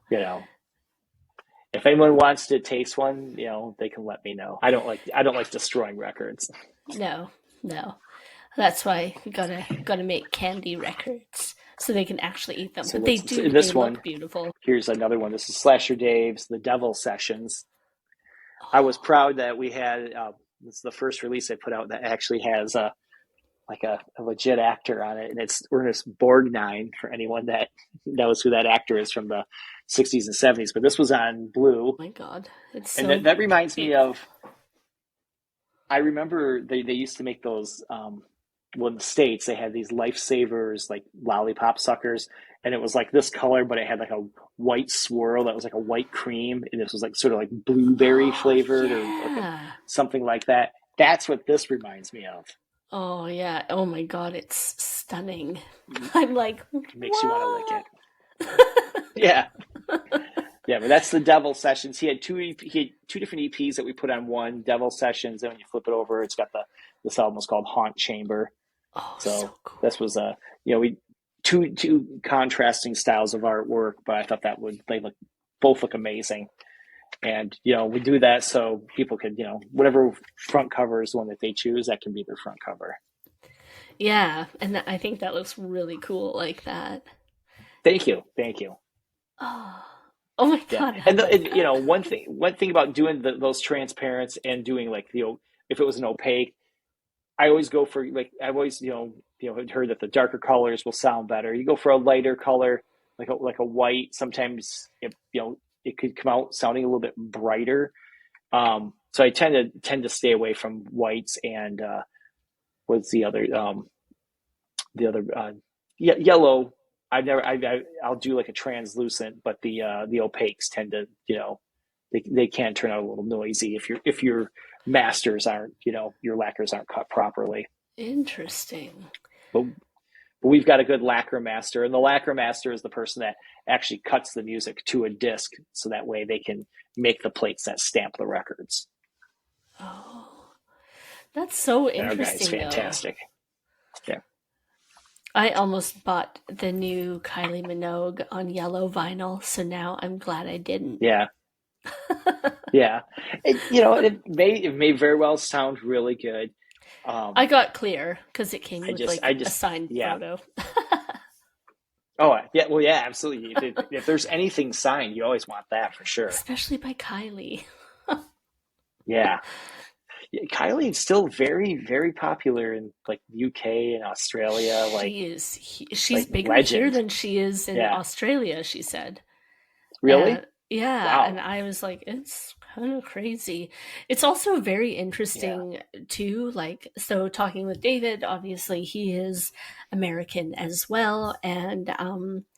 Speaker 2: if anyone wants to taste one, they can let me know. I don't like destroying records.
Speaker 1: no, no. That's why you gotta make candy records so they can actually eat them.
Speaker 2: So
Speaker 1: But they
Speaker 2: what's
Speaker 1: do,
Speaker 2: in
Speaker 1: they
Speaker 2: this one?
Speaker 1: look beautiful.
Speaker 2: Here's another one. This is Slasher Dave's The Devil Sessions. I was
Speaker 1: Oh,
Speaker 2: proud that we had, this is the first release I put out that actually has like a legit actor on it, and it's Ernest Borgnine, for anyone that knows who that actor is from the 60s and 70s. But this was on Blue,
Speaker 1: my God. It's
Speaker 2: and
Speaker 1: so
Speaker 2: that reminds me
Speaker 1: beautiful.
Speaker 2: of, I remember they used to make those, well, in the States, they had these lifesavers, like lollipop suckers, and it was like this color, but it had like a white swirl that was like a white cream, and this was like sort of like blueberry
Speaker 1: Oh,
Speaker 2: flavored or like
Speaker 1: yeah.
Speaker 2: something like that. That's what this reminds me of.
Speaker 1: Oh, yeah. Oh my God, it's stunning. I'm like,
Speaker 2: It makes you want to lick
Speaker 1: what?
Speaker 2: it. Yeah. Yeah, but that's the Devil Sessions. He had two different EPs that we put on one, Devil Sessions, and when you flip it over, it's got this album was called Haunt Chamber.
Speaker 1: Oh, so
Speaker 2: So
Speaker 1: cool.
Speaker 2: this was we two contrasting styles of artwork, but I thought they both look amazing. And we do that so people could, whatever front cover is the one that they choose, that can be their front cover.
Speaker 1: Yeah, and I think that looks really cool like that.
Speaker 2: Thank you. Thank you.
Speaker 1: Oh, oh my
Speaker 2: Yeah,
Speaker 1: God, I'm
Speaker 2: and,
Speaker 1: like,
Speaker 2: one thing about doing those transparents and doing like if it was an opaque, I always go for, like, I've always had heard that the darker colors will sound better. You go for a lighter color, like a white. Sometimes it could come out sounding a little bit brighter. So I tend to stay away from whites and what's the other yellow. I'll do like a translucent, but the opaques tend to, they can turn out a little noisy if your masters aren't, your lacquers aren't cut properly.
Speaker 1: interesting.
Speaker 2: But we've got a good lacquer master, and the lacquer master is the person that actually cuts the music to a disc, so that way they can make the plates that stamp the records.
Speaker 1: Oh, that's so
Speaker 2: And our guy's
Speaker 1: interesting, though.
Speaker 2: fantastic. Yeah.
Speaker 1: I almost bought the new Kylie Minogue on yellow vinyl, so now I'm glad I didn't.
Speaker 2: Yeah. Yeah. It may very well sound really good.
Speaker 1: I
Speaker 2: Um,
Speaker 1: got clear because it came
Speaker 2: I
Speaker 1: with
Speaker 2: just,
Speaker 1: like
Speaker 2: I
Speaker 1: a
Speaker 2: just,
Speaker 1: signed
Speaker 2: yeah.
Speaker 1: photo.
Speaker 2: Oh, yeah. Well, yeah, absolutely. If there's anything signed, you always want that for sure.
Speaker 1: Especially by Kylie.
Speaker 2: Yeah. Yeah, Kylie is still very, very popular in like UK and Australia,
Speaker 1: She's
Speaker 2: like
Speaker 1: bigger here
Speaker 2: legend.
Speaker 1: than she is in
Speaker 2: Yeah.
Speaker 1: Australia, she said.
Speaker 2: Really?
Speaker 1: Yeah, and
Speaker 2: Wow.
Speaker 1: I was like, it's kind of crazy. It's also very
Speaker 2: Yeah.
Speaker 1: interesting too, like, so talking with David, obviously he is American as well, and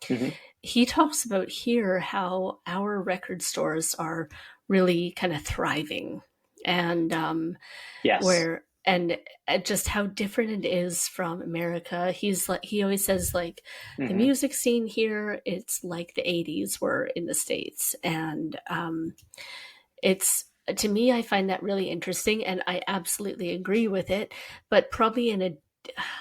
Speaker 2: Hmm.
Speaker 1: he talks about here how our record stores are really kind of thriving, and
Speaker 2: Yes.
Speaker 1: where and just how different it is from America. He's like, he always says like the
Speaker 2: Hmm.
Speaker 1: music scene here, it's like the 80s were in the States, and it's, to me, I find that really interesting, and I absolutely agree with it, but probably in a,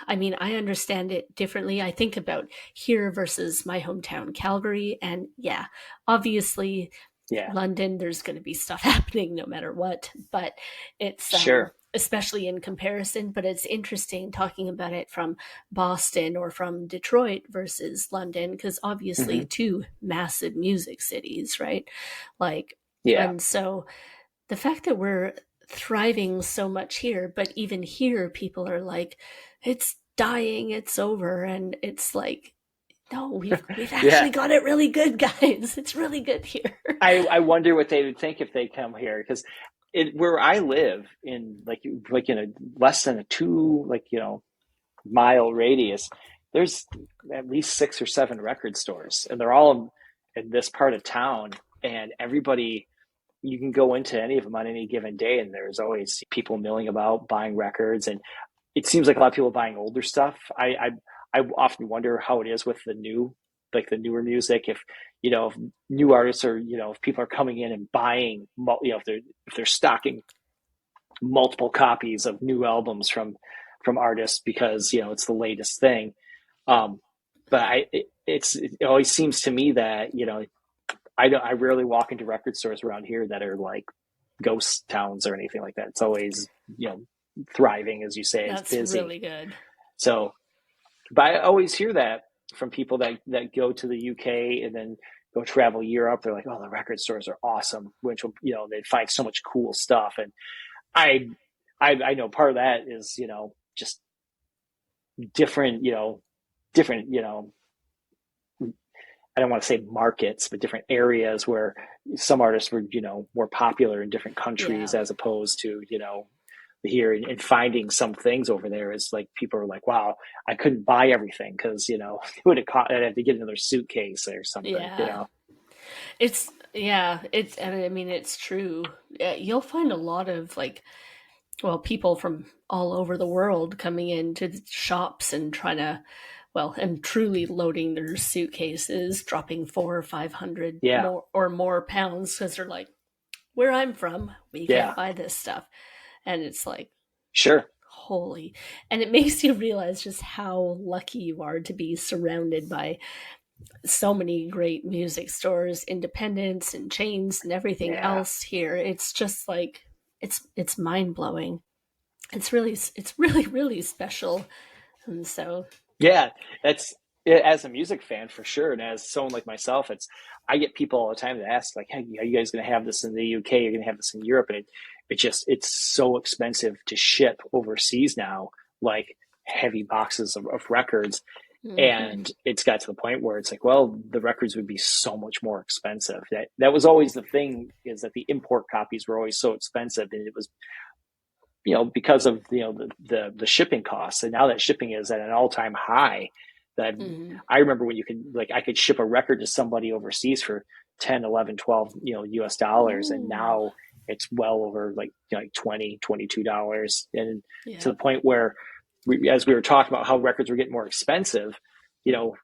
Speaker 1: I mean, I understand it differently. I think about here versus my hometown, Calgary, and yeah, obviously
Speaker 2: Yeah.
Speaker 1: London, there's going to be stuff happening no matter what, but it's
Speaker 2: Sure.
Speaker 1: especially in comparison. But it's interesting talking about it from Boston or from Detroit versus London, because obviously
Speaker 2: Hmm.
Speaker 1: two massive music cities, right? Like,
Speaker 2: Yeah.
Speaker 1: and so the fact that we're thriving so much here, but even here, people are like, it's dying, it's over, and it's like, no, we've
Speaker 2: Yeah.
Speaker 1: actually got it really good, guys. It's really good here.
Speaker 2: I wonder what they would think if they come here, because where I live in like in a less than a two, mile radius, there's at least 6 or 7 record stores, and they're all in this part of town, and everybody, you can go into any of them on any given day, and there's always people milling about buying records, and it seems like a lot of people buying older stuff. I often wonder how it is with the newer music. If new artists are, if people are coming in and buying, if they're stocking multiple copies of new albums from from artists because, it's the latest thing. Um, but it always seems to me that, I rarely walk into record stores around here that are like ghost towns or anything like that. It's always, thriving, as you say, it's
Speaker 1: That's
Speaker 2: busy.
Speaker 1: really good.
Speaker 2: So, but I always hear that from people that go to the UK and then go travel Europe. They're like, oh, the record stores are awesome, which, they find so much cool stuff. And I, I know part of that is, just different, different, I don't want to say markets, but different areas where some artists were, more popular in different countries
Speaker 1: Yeah.
Speaker 2: as opposed to, here, and finding some things over there is like people are like, wow, I couldn't buy everything because, it would have cost, I'd have to get another suitcase or something,
Speaker 1: Yeah. And I mean, it's true. You'll find a lot of like, well, people from all over the world coming into the shops and trying to, well, and truly loading their suitcases, dropping 400 or 500
Speaker 2: Yeah.
Speaker 1: more pounds because they're like, where I'm from, we can't
Speaker 2: Yeah.
Speaker 1: buy this stuff. And it's like,
Speaker 2: Sure.
Speaker 1: holy. And it makes you realize just how lucky you are to be surrounded by so many great music stores, independents and chains and everything
Speaker 2: Yeah.
Speaker 1: else here. It's just like, it's mind blowing. It's really special. And so,
Speaker 2: Yeah. That's, as a music fan for sure. And as someone like myself, I get people all the time that ask like, hey, are you guys going to have this in the UK? You're going to have this in Europe? And it's so expensive to ship overseas now, like heavy boxes of records. And it's got to the point where it's like, well, the records would be so much more expensive. That was always the thing, is that the import copies were always so expensive, and it was, because of the shipping costs. And now that shipping is at an all-time high. That I remember when I could ship a record to somebody overseas for 10, 11, 12, US dollars, and now it's well over like 20, $22, and to the point where, as we were talking about how records were getting more expensive,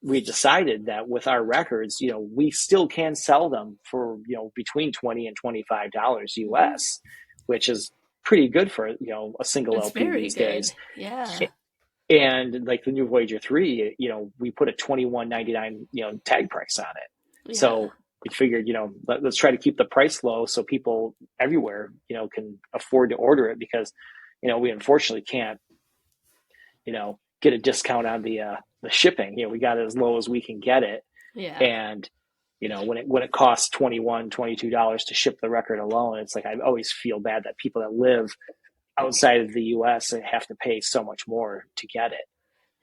Speaker 2: we decided that with our records, we still can sell them for, between 20 and $25 US, which is pretty good for, a single
Speaker 1: it's
Speaker 2: LP
Speaker 1: very
Speaker 2: these
Speaker 1: good.
Speaker 2: days.
Speaker 1: Yeah.
Speaker 2: And like the new Voyager 3, we put a $21.99, tag price on it.
Speaker 1: Yeah.
Speaker 2: So we figured, let's try to keep the price low so people everywhere, can afford to order it, because, we unfortunately can't, get a discount on the shipping. We got it as low as we can get it.
Speaker 1: Yeah.
Speaker 2: And, when it costs $21, $22 to ship the record alone, it's like, I always feel bad that people that live outside of the US have to pay so much more to get it.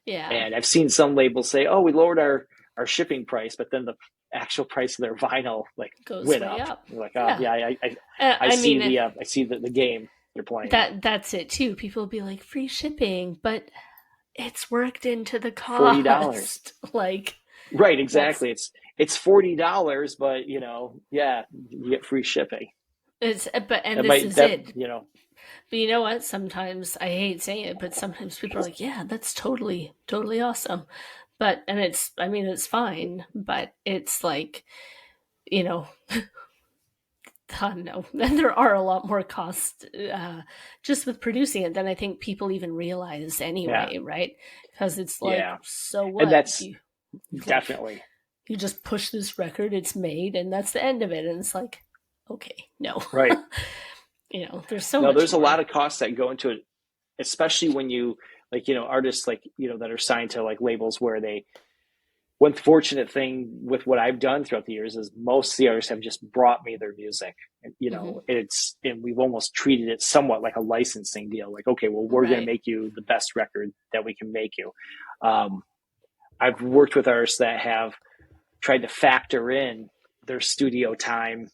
Speaker 1: Yeah.
Speaker 2: And I've seen some labels say, oh, we lowered our shipping price, but then the actual price of their vinyl
Speaker 1: goes
Speaker 2: went
Speaker 1: way
Speaker 2: up.
Speaker 1: up.
Speaker 2: Like, oh yeah, I see the game you're playing.
Speaker 1: That's it too. People will be like, free shipping, but it's worked into the cost.
Speaker 2: $40.
Speaker 1: Like,
Speaker 2: right, exactly. It's $40, but you get free shipping.
Speaker 1: This is it. But you know what? Sometimes, I hate saying it, but sometimes people are like, yeah, that's totally awesome. But, and it's fine, but it's like, I don't know. And there are a lot more costs just with producing it than I think people even realize anyway, right? Because it's like, so what?
Speaker 2: And that's definitely.
Speaker 1: You just push this record, it's made, and that's the end of it. And it's like, okay, no.
Speaker 2: Right.
Speaker 1: There's so much
Speaker 2: there's
Speaker 1: more.
Speaker 2: A lot of costs that go into it, especially when you artists that are signed to labels where one fortunate thing with what I've done throughout the years is most of the artists have just brought me their music, and and we've almost treated it somewhat like a licensing deal. Like, okay, well, we're going to make you the best record that we can make you. I've worked with artists that have tried to factor in their studio time,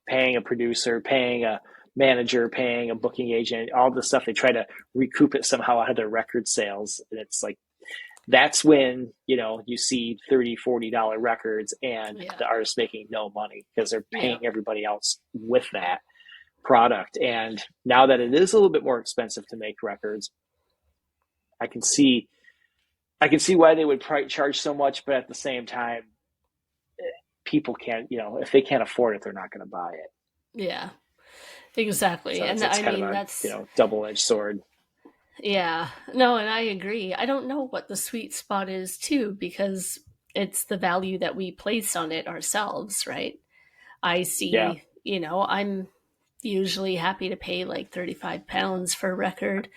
Speaker 2: paying a producer, paying a manager, paying a booking agent, all the stuff. They try to recoup it somehow out of their record sales. And it's like, that's when, you see $30, $40 records and the artist making no money because they're paying everybody else with that product. And now that it is a little bit more expensive to make records, I can see why they would charge so much, but at the same time, people can't, if they can't afford it, they're not going to buy it.
Speaker 1: Yeah, exactly.
Speaker 2: So
Speaker 1: and
Speaker 2: that's double-edged sword.
Speaker 1: Yeah. No, and I agree. I don't know what the sweet spot is too, because it's the value that we place on it ourselves, right? I
Speaker 2: Yeah,
Speaker 1: see, I'm usually happy to pay like £35 for a record,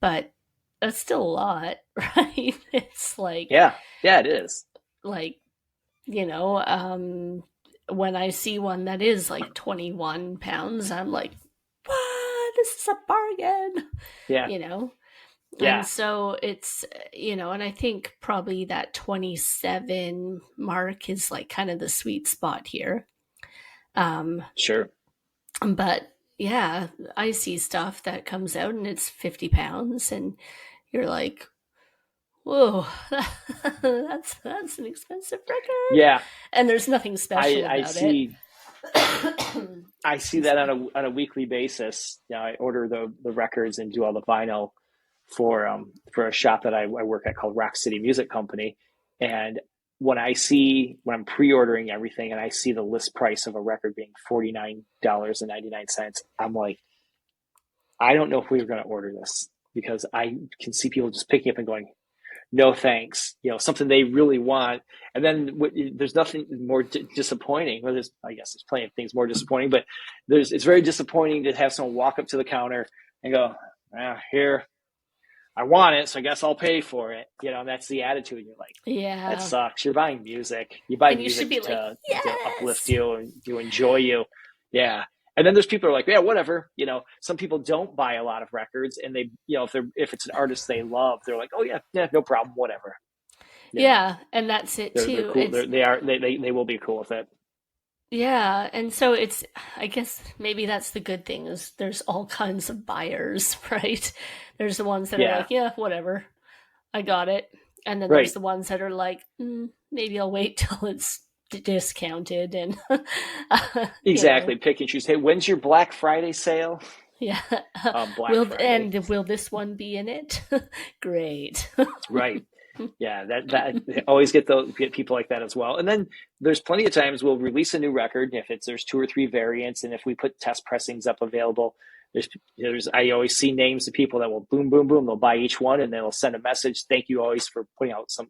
Speaker 1: but that's still a lot, right? It's
Speaker 2: yeah, yeah. It is.
Speaker 1: like, you know, um, when I see one that is like £21, I'm like, what? This is a bargain,
Speaker 2: Yeah,
Speaker 1: you know? And
Speaker 2: yeah.
Speaker 1: so it's, and I think probably that 27 mark is like kind of the sweet spot here. Um,
Speaker 2: Sure.
Speaker 1: but yeah, I see stuff that comes out and it's £50 and you're like, whoa, that's an expensive record.
Speaker 2: Yeah,
Speaker 1: And there's nothing special
Speaker 2: I
Speaker 1: about it.
Speaker 2: see. I see
Speaker 1: Excuse
Speaker 2: that on
Speaker 1: me.
Speaker 2: a weekly basis. You know, I order the records and do all the vinyl for a shop that I work at called Rock City Music Company. And when I'm pre-ordering everything and I see the list price of a record being $49.99, I'm like, I don't know if we were going to order this because I can see people just picking up and going, no thanks, something they really want. And then there's nothing more disappointing. Well, I guess there's plenty of things more disappointing, but it's very disappointing to have someone walk up to the counter and go, here, I want it, so I guess I'll pay for it. And that's the attitude. And you're like, that
Speaker 1: Yeah.
Speaker 2: sucks. You're buying music. You buy
Speaker 1: And you should
Speaker 2: music
Speaker 1: be like,
Speaker 2: to uplift
Speaker 1: yes.
Speaker 2: you and to enjoy you. Yeah. And then there's people who are like, yeah, whatever. Some people don't buy a lot of records, and they, if it's an artist they love, they're like, oh yeah, yeah, no problem, whatever. You know,
Speaker 1: Yeah. And that's it
Speaker 2: they're
Speaker 1: too.
Speaker 2: cool. They will be cool with it.
Speaker 1: Yeah, and so it's, I guess maybe that's the good thing is there's all kinds of buyers, right? There's the ones that are
Speaker 2: Yeah.
Speaker 1: like, yeah, whatever, I got it. And then there's
Speaker 2: Right.
Speaker 1: the ones that are like, maybe I'll wait till it's discounted and, you know,
Speaker 2: Exactly. Pick and choose. Hey, when's your Black Friday sale?
Speaker 1: yeah.
Speaker 2: Black Friday.
Speaker 1: Will this one be in it? Great.
Speaker 2: Right. Yeah, that always get people like that as well. And then there's plenty of times we'll release a new record if there's two or three variants, and if we put test pressings up available, there's I always see names of people that will boom boom boom, they'll buy each one and they'll send a message, thank you always for putting out some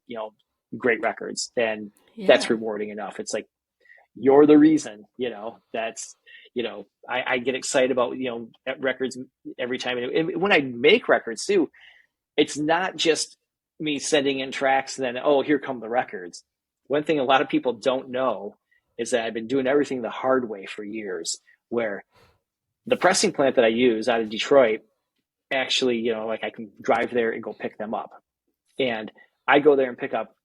Speaker 2: great records, and that's
Speaker 1: Yeah.
Speaker 2: rewarding enough. It's like you're the reason, that's I get excited about records every time, and when I make records too, it's not just me sending in tracks and then, oh, here come the records. One thing a lot of people don't know is that I've been doing everything the hard way for years, where the pressing plant that I use out of Detroit, actually, like I can drive there and go pick them up. And I go there and pick up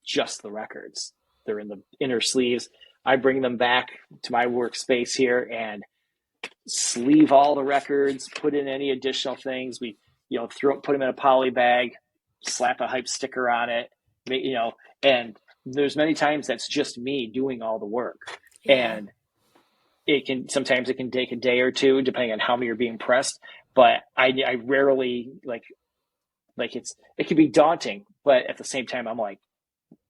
Speaker 2: just the records. They're in the inner sleeves. I bring them back to my workspace here and sleeve all the records, put in any additional things. We, put them in a poly bag, slap a hype sticker on it, and there's many times that's just me doing all the work.
Speaker 1: Yeah.
Speaker 2: And sometimes it can take a day or two depending on how many are being pressed. But I rarely it can be daunting, but at the same time, I'm like,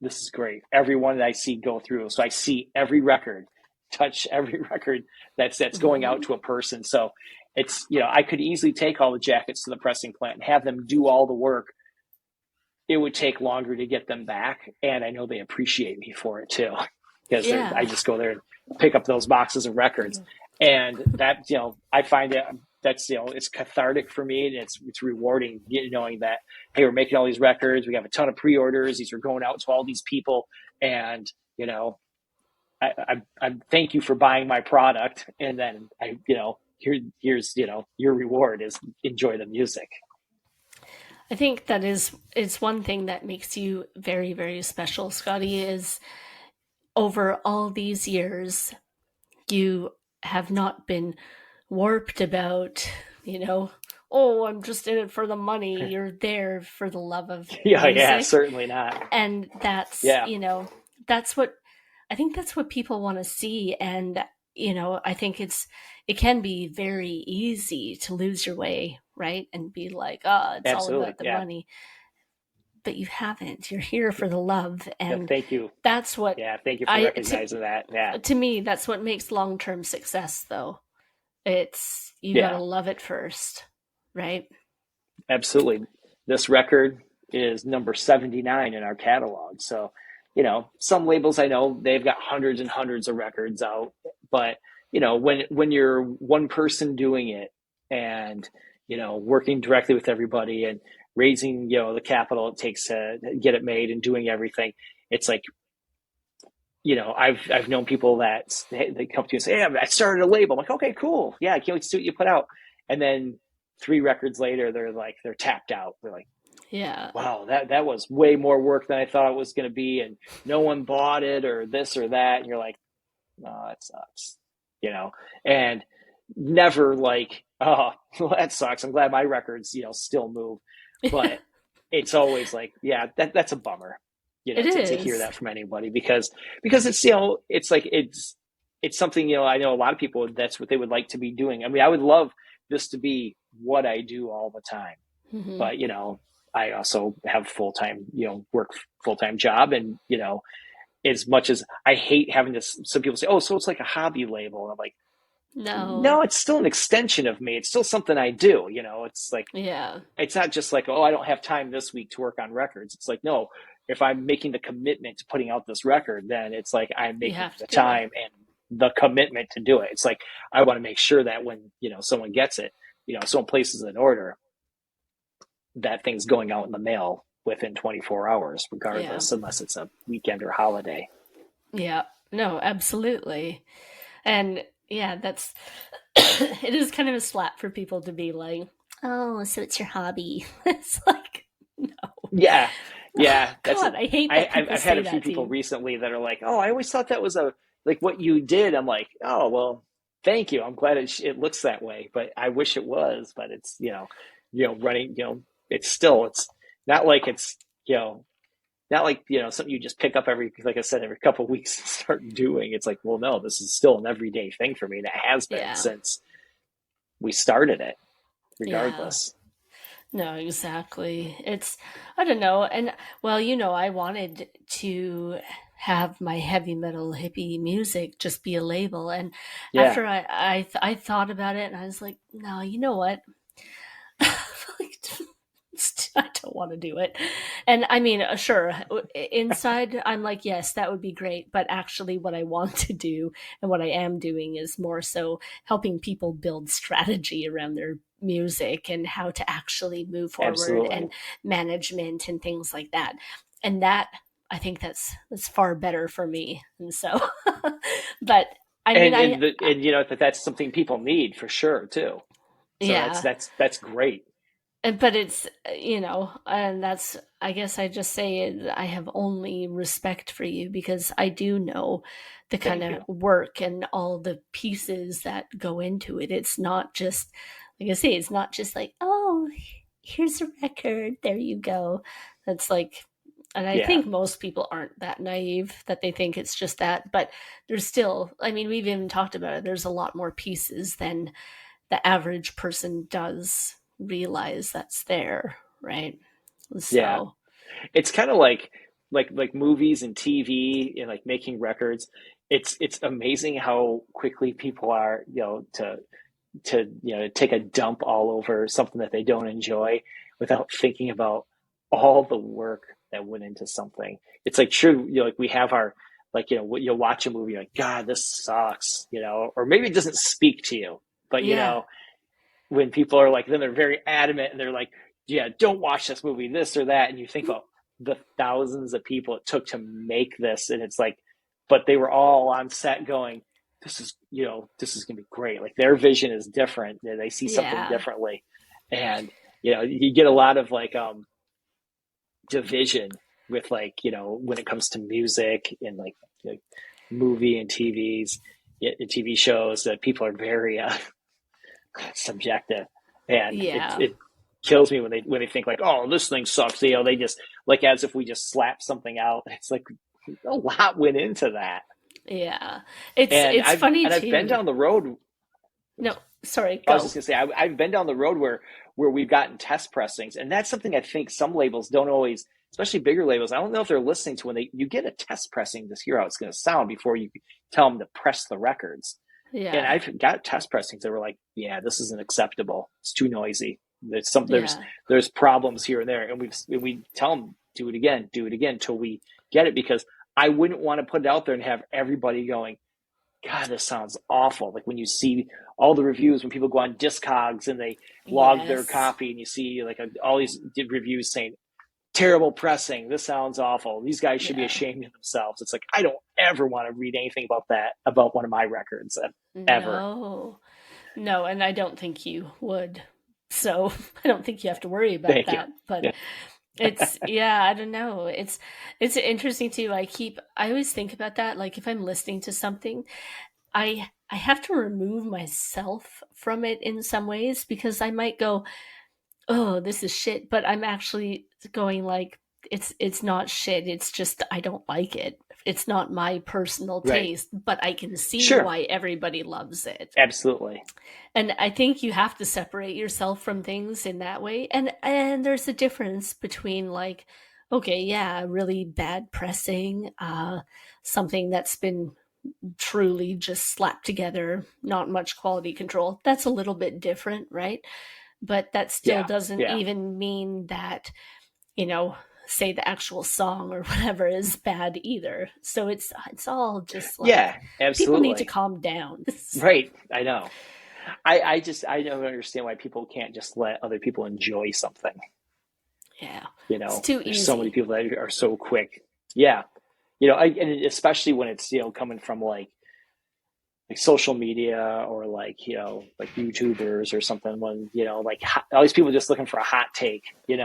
Speaker 2: this is great. Everyone that I see go through. So I see every record, touch every record that's going out
Speaker 1: Hmm.
Speaker 2: to a person. So it's, I could easily take all the jackets to the pressing plant and have them do all the work. It would take longer to get them back. And I know they appreciate me for it too, because I
Speaker 1: Yeah.
Speaker 2: just go there and pick up those boxes of records. And that, I find it, that's, it's cathartic for me, and it's rewarding knowing that, hey, we're making all these records, we have a ton of pre-orders, these are going out to all these people, and I thank you for buying my product, and then here's your reward is enjoy the music.
Speaker 1: I think that is it's one thing that makes you very, very special, Scotty, is over all these years you have not been warped about, you know, oh, I'm just in it for the money. You're there for the love of
Speaker 2: Yeah,
Speaker 1: music.
Speaker 2: certainly not.
Speaker 1: And that's,
Speaker 2: Yeah,
Speaker 1: that's what I think that's what people want to see. And, I think it can be very easy to lose your way, right? And be like, oh, it's all
Speaker 2: absolutely.
Speaker 1: about the
Speaker 2: Yeah,
Speaker 1: money. But you haven't. You're here for the love.
Speaker 2: yeah,
Speaker 1: And
Speaker 2: thank you.
Speaker 1: that's what
Speaker 2: Yeah, thank you for
Speaker 1: I,
Speaker 2: recognizing that. Yeah,
Speaker 1: to me, that's what makes long term success, though. It's, you got to
Speaker 2: yeah,
Speaker 1: love it first, right?
Speaker 2: absolutely. This record is number 79 in our catalog. So, some labels I know they've got hundreds and hundreds of records out, but when you're one person doing it and working directly with everybody and raising the capital it takes to get it made and doing everything, it's like I've known people that they come to me and say, "Hey, I started a label." I'm like, "Okay, cool. Yeah, I can't wait to see what you put out." And then 3 records later, they're tapped out. They're like,
Speaker 1: Yeah.
Speaker 2: "Wow, that was way more work than I thought it was going to be, and no one bought it or this or that." And you're like, "No, that sucks," and never like, "Oh, well, that sucks. I'm glad my records, still move," but it's always like, "Yeah, that's a bummer."
Speaker 1: It
Speaker 2: To hear
Speaker 1: is.
Speaker 2: that from anybody because it's it's like it's something I know a lot of people that's what they would like to be doing. I mean, I would love this to be what I do all the time,
Speaker 1: Hmm.
Speaker 2: but I also have full-time work, full-time job, and as much as I hate having this, some people say, "Oh, so it's like a hobby label," and I'm like,
Speaker 1: No.
Speaker 2: no, it's still an extension of me. It's still something I do. It's like
Speaker 1: Yeah.
Speaker 2: it's not just like, oh, I don't have time this week to work on records. It's like, no, if I'm making the commitment to putting out this record, then it's like I'm
Speaker 1: You
Speaker 2: making
Speaker 1: have to
Speaker 2: the
Speaker 1: do it.
Speaker 2: time and the commitment to do it. It's like I want to make sure that when someone gets it, someone places an order, that thing's going out in the mail within 24 hours,
Speaker 1: Yeah.
Speaker 2: regardless, unless it's a weekend or holiday.
Speaker 1: Yeah. No, absolutely. And yeah, that's it is kind of a slap for people to be like, "Oh, so it's your hobby." It's like, no.
Speaker 2: Yeah, yeah, that's
Speaker 1: God,
Speaker 2: it.
Speaker 1: I hate that people
Speaker 2: I've had
Speaker 1: say
Speaker 2: a few
Speaker 1: that to
Speaker 2: people
Speaker 1: you.
Speaker 2: recently that are like, "Oh, I always thought that was a like what you did." I'm like, "Oh, well, thank you. I'm glad it looks that way, but I wish it was." But it's running. It's not like it's not like something you just pick up every, like I said, every couple of weeks and start doing. It's like, well, no, this is still an everyday thing for me, and it has been
Speaker 1: Yeah.
Speaker 2: since we started it,
Speaker 1: Yeah.
Speaker 2: regardless.
Speaker 1: No, exactly. It's, I don't know. And well, I wanted to have my heavy metal hippie music just be a label. And
Speaker 2: Yeah,
Speaker 1: after I thought about it, and I was like, no, you know what? Like, I don't want to do it. And I mean, sure, inside I'm like, yes, that would be great. But actually, what I want to do and what I am doing is more so helping people build strategy around their music and how to actually move forward
Speaker 2: absolutely.
Speaker 1: and management and things like that. And that, I think that's far better for me. And so, but I mean,
Speaker 2: And that's something people need for sure too. So that's
Speaker 1: yeah.
Speaker 2: that's great.
Speaker 1: But it's, and that's, I guess I just say I have only respect for you because I do know the kind
Speaker 2: Thank
Speaker 1: of
Speaker 2: you.
Speaker 1: work and all the pieces that go into it. It's not just, like I say, it's not just like, oh, here's a record, there you go. That's like, and I
Speaker 2: Yeah,
Speaker 1: think most people aren't that naive that they think it's just that, but there's still, I mean, we've even talked about it, there's a lot more pieces than the average person does realize that's there, right?
Speaker 2: yeah.
Speaker 1: So,
Speaker 2: It's kind of like movies and TV and like making records. It's amazing how quickly people are to take a dump all over something that they don't enjoy without thinking about all the work that went into something. It's like true, like we have our like you'll watch a movie like, God, this sucks, or maybe it doesn't speak to you, but
Speaker 1: yeah,
Speaker 2: when people are like, then they're very adamant and they're like, yeah, don't watch this movie, this or that. And you think about the thousands of people it took to make this. And it's like, but they were all on set going, this is going to be great. Like their vision is different. They see something
Speaker 1: yeah,
Speaker 2: differently. And, you get a lot of like, division with like, when it comes to music and like movie and TV shows that people are very, subjective, and it
Speaker 1: yeah,
Speaker 2: it kills me when they think like, oh, this thing sucks. They just like as if we just slap something out. It's like a lot went into that,
Speaker 1: yeah. It's
Speaker 2: and
Speaker 1: it's funny
Speaker 2: I've been
Speaker 1: too.
Speaker 2: down the road.
Speaker 1: No, sorry,
Speaker 2: I was
Speaker 1: go.
Speaker 2: just gonna say I've been down the road where we've gotten test pressings, and that's something I think some labels don't always, especially bigger labels. I don't know if they're listening to when you get a test pressing to hear how it's going to sound before you tell them to press the records. And
Speaker 1: Yeah,
Speaker 2: I've got test pressings that were like, yeah, this isn't acceptable. It's too noisy.
Speaker 1: Yeah.
Speaker 2: there's problems here and there, and we tell them do it again until we get it, because I wouldn't want to put it out there and have everybody going, God, this sounds awful. Like when you see all the reviews, when people go on Discogs and they log their
Speaker 1: Yes.
Speaker 2: copy, and you see like all these reviews saying terrible pressing, this sounds awful, these guys should be
Speaker 1: Yeah.
Speaker 2: ashamed of themselves. It's like, I don't ever want to read anything about that about one of my records ever.
Speaker 1: No. No, and I don't think you would. So I don't think you have to worry about
Speaker 2: Thank you.
Speaker 1: that. But
Speaker 2: Yeah.
Speaker 1: it's yeah, I don't know. It's interesting too. I always think about that. Like if I'm listening to something, I have to remove myself from it in some ways because I might go, oh, this is shit, but I'm actually going like it's not shit. It's just I don't like it. It's not my personal
Speaker 2: Right.
Speaker 1: taste, but I can see
Speaker 2: Sure.
Speaker 1: why everybody loves it.
Speaker 2: Absolutely.
Speaker 1: And I think you have to separate yourself from things in that way. And there's a difference between like, okay, yeah, really bad pressing, something that's been truly just slapped together, not much quality control. That's a little bit different, right? But that still
Speaker 2: Yeah.
Speaker 1: doesn't
Speaker 2: Yeah.
Speaker 1: even mean that, you know, say the actual song or whatever is bad either. So it's all just like
Speaker 2: Yeah.
Speaker 1: people need to
Speaker 2: Absolutely.
Speaker 1: calm down.
Speaker 2: Right. I know. I don't understand why people can't just let other people enjoy something.
Speaker 1: Yeah.
Speaker 2: You
Speaker 1: It's
Speaker 2: know,
Speaker 1: too
Speaker 2: there's so many
Speaker 1: easy.
Speaker 2: people that are so quick. Yeah. And especially when it's, coming from like social media or like YouTubers or something, when, like all these people just looking for a hot take,
Speaker 1: Yes.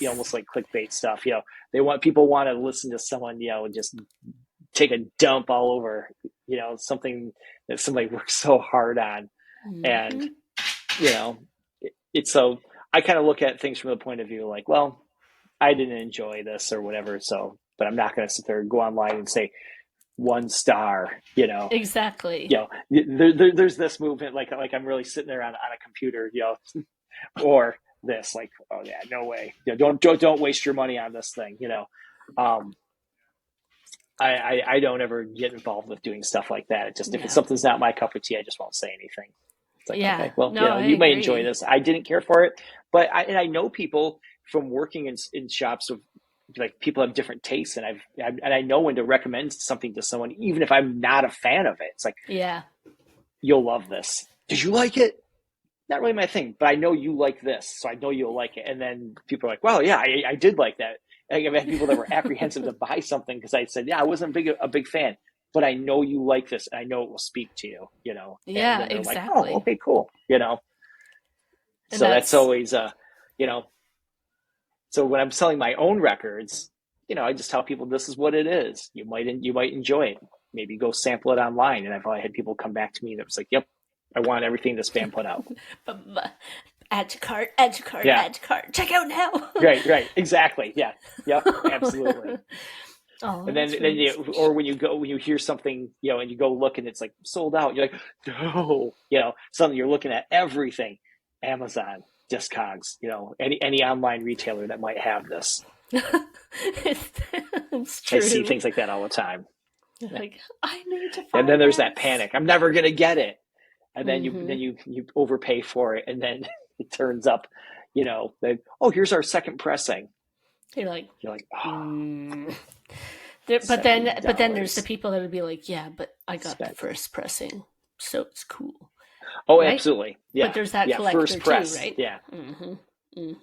Speaker 2: almost like clickbait stuff, people want to listen to someone, just take a dump all over, something that somebody worked so hard on. And,
Speaker 1: Hmm.
Speaker 2: you know, it's so I kind of look at things from the point of view like, well, I didn't enjoy this or whatever. So, but I'm not going to sit there and go online and say 1 star,
Speaker 1: Exactly.
Speaker 2: there's this movement, like I'm really sitting there on a computer, or this, like, oh yeah, no way. Don't waste your money on this thing. Um, I don't ever get involved with doing stuff like that. It just, if it's
Speaker 1: Yeah.
Speaker 2: something's not my cup of tea, I just won't say anything. It's like,
Speaker 1: Yeah.
Speaker 2: okay, well,
Speaker 1: No, I
Speaker 2: you may enjoy
Speaker 1: agree.
Speaker 2: this. I didn't care for it, but I know people from working in shops of, like, people have different tastes, and I know when to recommend something to someone, even if I'm not a fan of it. It's like,
Speaker 1: Yeah.
Speaker 2: you'll love this. Did you like it? Not really my thing, but I know you like this, so I know you'll like it. And then people are like, well, yeah, I did like that. I've had people that were apprehensive to buy something because I said, yeah, I wasn't a big fan, but I know you like this, and I know it will speak to you, and
Speaker 1: Yeah,
Speaker 2: then they're like, oh,
Speaker 1: exactly.
Speaker 2: okay, cool.
Speaker 1: And
Speaker 2: So that's
Speaker 1: that's
Speaker 2: always, you know, so when I'm selling my own records, I just tell people this is what it is. You might enjoy it. Maybe go sample it online. And I've probably had people come back to me that was like, yep, I want everything this band put out.
Speaker 1: add to cart, add to cart,
Speaker 2: Yeah.
Speaker 1: add to cart. Check out now.
Speaker 2: Right. Exactly. Yeah. Yep. Absolutely.
Speaker 1: Oh,
Speaker 2: And then,
Speaker 1: that's really
Speaker 2: or
Speaker 1: sweet.
Speaker 2: when you hear something, and you go look and it's like sold out, you're like, no, suddenly you're looking at everything, Amazon, Discogs, any online retailer that might have this.
Speaker 1: it's, it's
Speaker 2: I see
Speaker 1: true.
Speaker 2: things like that all the time.
Speaker 1: Like, I need to
Speaker 2: And then
Speaker 1: find
Speaker 2: there's that
Speaker 1: this.
Speaker 2: panic. I'm never going to get it. And then
Speaker 1: Hmm.
Speaker 2: you overpay for it. And then it turns up, that, oh, here's our second pressing.
Speaker 1: You're like,
Speaker 2: You're like, oh,
Speaker 1: mm. But then there's the
Speaker 2: $70.
Speaker 1: people that would be like, yeah, but I got the
Speaker 2: Spent.
Speaker 1: first pressing, so it's cool,
Speaker 2: Oh,
Speaker 1: right?
Speaker 2: absolutely.
Speaker 1: But
Speaker 2: Yeah.
Speaker 1: there's that
Speaker 2: Yeah.
Speaker 1: collector
Speaker 2: First
Speaker 1: too,
Speaker 2: press.
Speaker 1: right?
Speaker 2: Yeah.
Speaker 1: Hmm.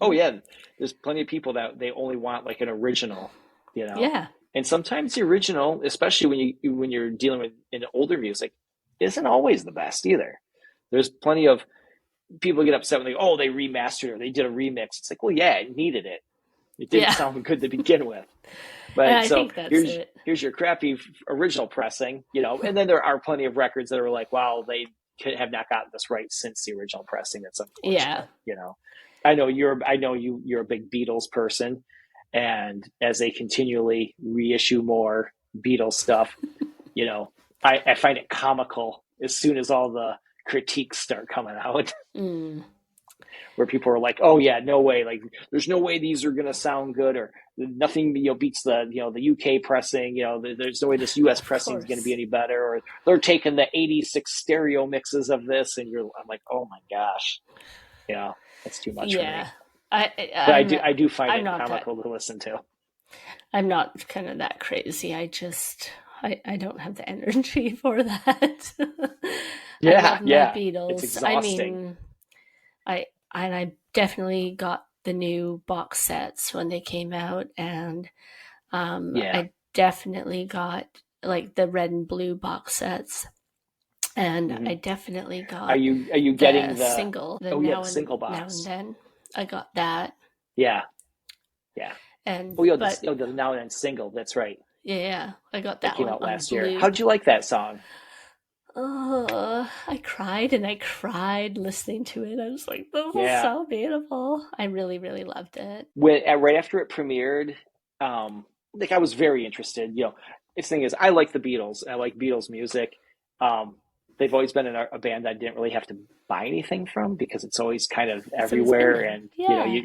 Speaker 2: Oh,
Speaker 1: Hmm.
Speaker 2: yeah. There's plenty of people that they only want like an original, you know.
Speaker 1: Yeah,
Speaker 2: And sometimes the original, especially when you're dealing with in older music, isn't always the best either. There's plenty of people get upset when they go, oh, they remastered or they did a remix. It's like, well, yeah, it needed it. It didn't
Speaker 1: yeah,
Speaker 2: sound good to begin with.
Speaker 1: and
Speaker 2: But
Speaker 1: I
Speaker 2: so
Speaker 1: think that's
Speaker 2: here's
Speaker 1: it.
Speaker 2: here's your crappy original pressing, And then there are plenty of records that are like, wow, they have not gotten this right since the original pressing. That's
Speaker 1: Yeah,
Speaker 2: unfortunate. I know you're a big Beatles person, and as they continually reissue more Beatles stuff, you know, I find it comical as soon as all the critiques start coming out,
Speaker 1: mm.
Speaker 2: where people are like, "Oh yeah, no way! Like, there's no way these are gonna sound good, or nothing, beats the UK pressing. There's no way this US
Speaker 1: Of
Speaker 2: pressing is gonna be
Speaker 1: course.
Speaker 2: any better, or they're taking the '86 stereo mixes of this." And I'm like, "Oh my gosh!" Yeah, that's too much for me.
Speaker 1: Yeah.
Speaker 2: But
Speaker 1: I'm not,
Speaker 2: I do find
Speaker 1: I'm
Speaker 2: it
Speaker 1: not that,
Speaker 2: comical to listen to.
Speaker 1: I'm not kind of that crazy. I don't have the energy for that. I
Speaker 2: Yeah,
Speaker 1: love my
Speaker 2: yeah. It's
Speaker 1: Beatles. I
Speaker 2: exhausting.
Speaker 1: mean, I definitely got the new box sets when they came out, and
Speaker 2: Yeah.
Speaker 1: I definitely got like the red and blue box sets, and
Speaker 2: Hmm.
Speaker 1: I definitely got
Speaker 2: Are you
Speaker 1: the
Speaker 2: getting the
Speaker 1: single, the
Speaker 2: oh yeah, the single
Speaker 1: now and
Speaker 2: box.
Speaker 1: then. I got that,
Speaker 2: Yeah, yeah.
Speaker 1: and
Speaker 2: Oh yeah,
Speaker 1: but
Speaker 2: the Now and Then single, that's right.
Speaker 1: yeah, I got
Speaker 2: That
Speaker 1: that
Speaker 2: came
Speaker 1: one
Speaker 2: out
Speaker 1: on
Speaker 2: last year.
Speaker 1: blue.
Speaker 2: How'd you like that song?
Speaker 1: Oh, I cried and I cried listening to it. I was like, this is
Speaker 2: Yeah.
Speaker 1: so beautiful. I really, really loved it.
Speaker 2: Right after it premiered, like I was very interested. The thing is, I like the Beatles. I like Beatles music. Um, they've always been a band I didn't really have to buy anything from because it's always kind of
Speaker 1: It's always been
Speaker 2: everywhere,
Speaker 1: there.
Speaker 2: and
Speaker 1: Yeah.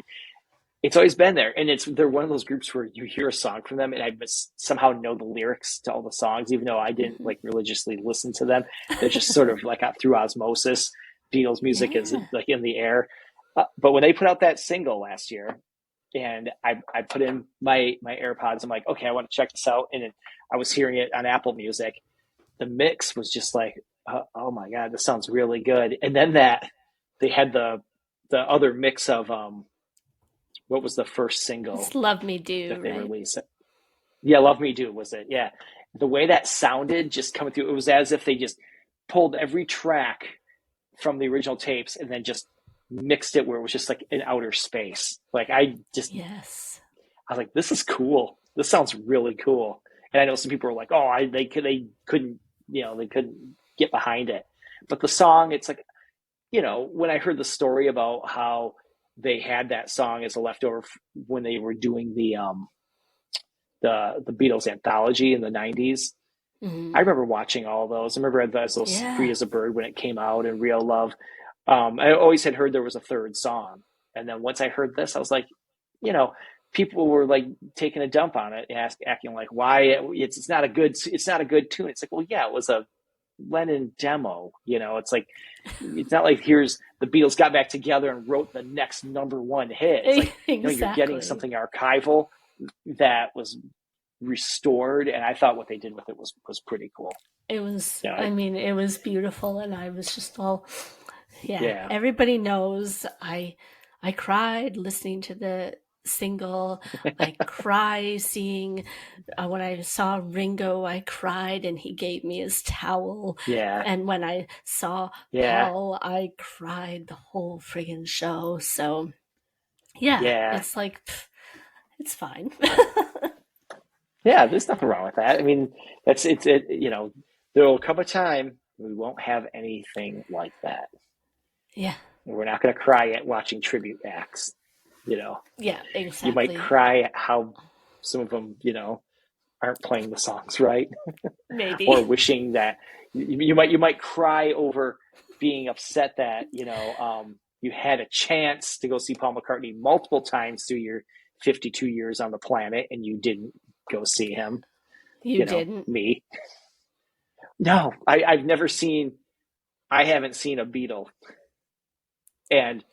Speaker 2: it's always been there. And they're one of those groups where you hear a song from them, and I somehow know the lyrics to all the songs, even though I didn't
Speaker 1: Hmm.
Speaker 2: like religiously listen to them. They're just sort of like through osmosis. Beatles music is
Speaker 1: Yeah.
Speaker 2: like in the air. But when they put out that single last year, and I put in my AirPods. I'm like, okay, I want to check this out. And I was hearing it on Apple Music. The mix was just like, oh my god, this sounds really good. And then that they had the other mix of what was the first
Speaker 1: It's
Speaker 2: single
Speaker 1: Love Me Do,
Speaker 2: that they
Speaker 1: right?
Speaker 2: released? Yeah, Love Me Do was it? Yeah, the way that sounded just coming through, it was as if they just pulled every track from the original tapes and then just mixed it where it was just like in outer space. Like
Speaker 1: Yes.
Speaker 2: I was like, this is cool. This sounds really cool. And I know some people were like, oh, they couldn't, they couldn't get behind it. But the song, it's like, when I heard the story about how they had that song as a leftover when they were doing the Beatles anthology in the '90s. I
Speaker 1: Hmm.
Speaker 2: remember watching all of those. I remember as those Free
Speaker 1: Yeah.
Speaker 2: as a Bird when it came out and Real Love. I always had heard there was a third song. And then once I heard this, I was like, you know, people were like taking a dump on it, acting like why it's not a good tune. It's like, well, yeah, it was a Lennon demo. It's like it's not like here's the Beatles got back together and wrote the next number one hit. It's like you're getting
Speaker 1: Exactly.
Speaker 2: something archival that was restored, and I thought what they did with it was pretty cool.
Speaker 1: It was,
Speaker 2: Yeah,
Speaker 1: I mean, it was beautiful, and I was just all, yeah.
Speaker 2: yeah,
Speaker 1: Everybody knows I cried listening to the single. I cry seeing when I saw Ringo. I cried, and he gave me his towel.
Speaker 2: yeah,
Speaker 1: And when I saw
Speaker 2: yeah,
Speaker 1: Paul, I cried the whole friggin' show. So yeah,
Speaker 2: yeah,
Speaker 1: it's like it's fine.
Speaker 2: yeah. There's nothing wrong with that. I mean, that's it's it. There will come a time we won't have anything like that.
Speaker 1: Yeah,
Speaker 2: We're not going to cry at watching tribute acts. You know,
Speaker 1: yeah,
Speaker 2: you might
Speaker 1: exactly.
Speaker 2: cry at how some of them, aren't playing the songs right, or
Speaker 1: Maybe.
Speaker 2: wishing that you might cry over being upset that you had a chance to go see Paul McCartney multiple times through your 52 years on the planet and you didn't go see him.
Speaker 1: You didn't.
Speaker 2: Me. No, I've never seen. I haven't seen a Beatle, and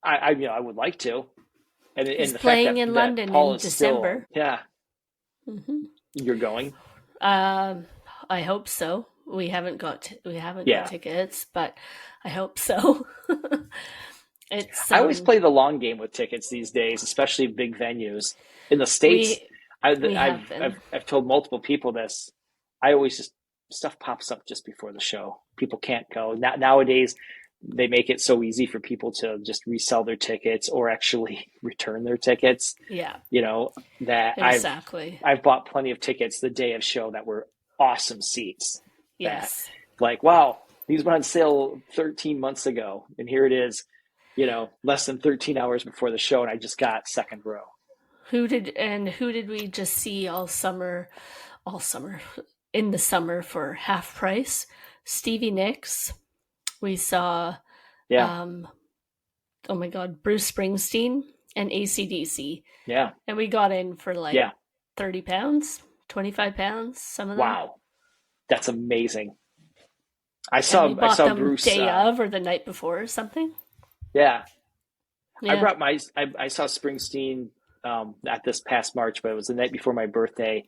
Speaker 2: I would like to, and
Speaker 1: He's
Speaker 2: the fact
Speaker 1: playing
Speaker 2: that
Speaker 1: in London
Speaker 2: Paul
Speaker 1: in
Speaker 2: is still,
Speaker 1: December.
Speaker 2: yeah,
Speaker 1: Hmm.
Speaker 2: you're going,
Speaker 1: I hope so. We haven't got
Speaker 2: yeah.
Speaker 1: tickets, but I hope so. It's
Speaker 2: I always play the long game with tickets these days, especially big venues. In the States,
Speaker 1: we we
Speaker 2: I've
Speaker 1: have been.
Speaker 2: I've, I've told multiple people this. I always just stuff pops up just before the show. People can't go. Nowadays, they make it so easy for people to just resell their tickets or actually return their tickets.
Speaker 1: Yeah,
Speaker 2: You know that
Speaker 1: exactly.
Speaker 2: I've bought plenty of tickets the day of show that were awesome seats. That
Speaker 1: Yes.
Speaker 2: like wow, these went on sale 13 months ago, and here it is less than 13 hours before the show, and I just got second row.
Speaker 1: Who did we just see all summer in the summer for half price? Stevie Nicks. We saw
Speaker 2: Yeah,
Speaker 1: um oh my god, Bruce Springsteen and ACDC.
Speaker 2: yeah,
Speaker 1: And we got in for like
Speaker 2: yeah.
Speaker 1: £30, £25, some of them.
Speaker 2: Wow, that's amazing. I
Speaker 1: And we
Speaker 2: saw I
Speaker 1: bought
Speaker 2: saw
Speaker 1: them
Speaker 2: Bruce.
Speaker 1: day of or the night before or something.
Speaker 2: Yeah, I
Speaker 1: Yeah.
Speaker 2: brought my, I saw Springsteen, not this past March, but it was the night before my birthday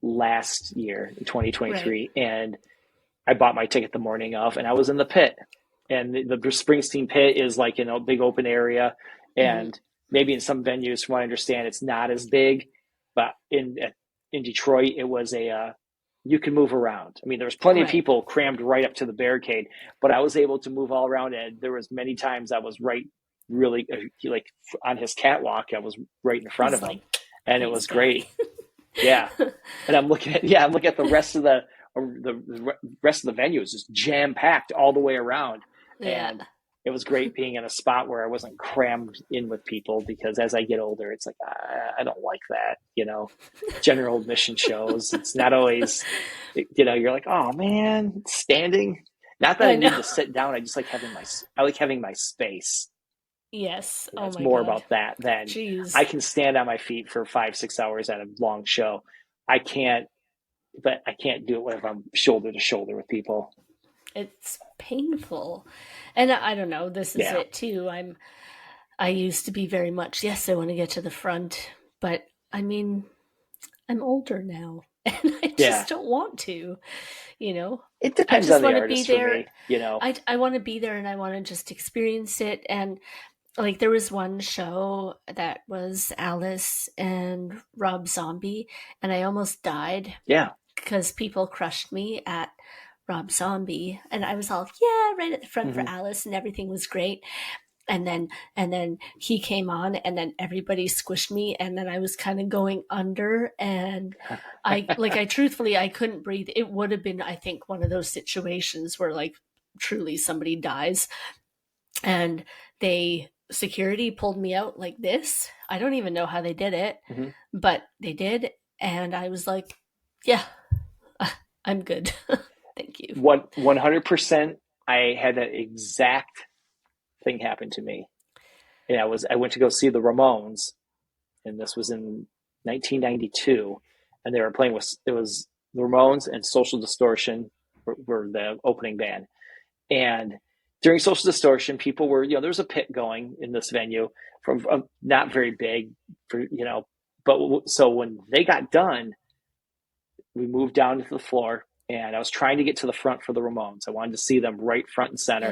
Speaker 2: last year in
Speaker 1: Right.
Speaker 2: 2023. And I bought my ticket the morning of, and I was in the pit. And the Springsteen pit is like in a big open area.
Speaker 1: Hmm.
Speaker 2: And maybe in some venues, from what I understand, it's not as big. But in Detroit, it was you can move around. I mean, there was plenty of
Speaker 1: Right.
Speaker 2: people crammed right up to the barricade, but I was able to move all around. And there was many times I was right, really like on his catwalk. I was right in front
Speaker 1: He's
Speaker 2: of him,
Speaker 1: like,
Speaker 2: and it
Speaker 1: hey,
Speaker 2: was great.
Speaker 1: Scotty.
Speaker 2: Yeah, and I'm looking at the rest of the rest of the venue is just jam packed all the way around,
Speaker 1: Yeah.
Speaker 2: and it was great being in a spot where I wasn't crammed in with people because as I get older, it's like I don't like that, General admission shows. It's not always, you're like, oh man, standing. Not that I
Speaker 1: I
Speaker 2: need
Speaker 1: know.
Speaker 2: to sit down. I like having my space.
Speaker 1: Yes. Oh
Speaker 2: It's
Speaker 1: my
Speaker 2: more
Speaker 1: God.
Speaker 2: about that than I
Speaker 1: Jeez.
Speaker 2: can stand on my feet for 5, 6 hours at a long show. I can't, but I can't do it if I'm shoulder to shoulder with people.
Speaker 1: It's painful. And I don't know, this is
Speaker 2: Yeah.
Speaker 1: it too. I used to be very much, yes, I want to get to the front, but I mean, I'm older now and I
Speaker 2: Yeah.
Speaker 1: just don't want to, you know.
Speaker 2: It
Speaker 1: I
Speaker 2: depends
Speaker 1: just
Speaker 2: on the
Speaker 1: want to be
Speaker 2: artist for
Speaker 1: there.
Speaker 2: me.
Speaker 1: I want to be there and I want to just experience it. And like there was one show that was Alice and Rob Zombie, and I almost died
Speaker 2: Yeah.
Speaker 1: because people crushed me at Rob Zombie, and I was all yeah, right at the front for
Speaker 2: Hmm.
Speaker 1: Alice, and everything was great. And then he came on, and then everybody squished me, and then I was kind of going under, and I truthfully I couldn't breathe. It would have been I think one of those situations where like truly somebody dies, and they security pulled me out like this. I don't even know how they did it,
Speaker 2: Hmm.
Speaker 1: but they did, and I was like, yeah, I'm good. Thank you.
Speaker 2: 100%. I had that exact thing happen to me. And I went to go see the Ramones, and this was in 1992, and they were playing with it was the Ramones and Social Distortion were the opening band. And during Social Distortion, people were, there was a pit going in this venue from not very big but so when they got done, we moved down to the floor and I was trying to get to the front for the Ramones. I wanted to see them right front and center.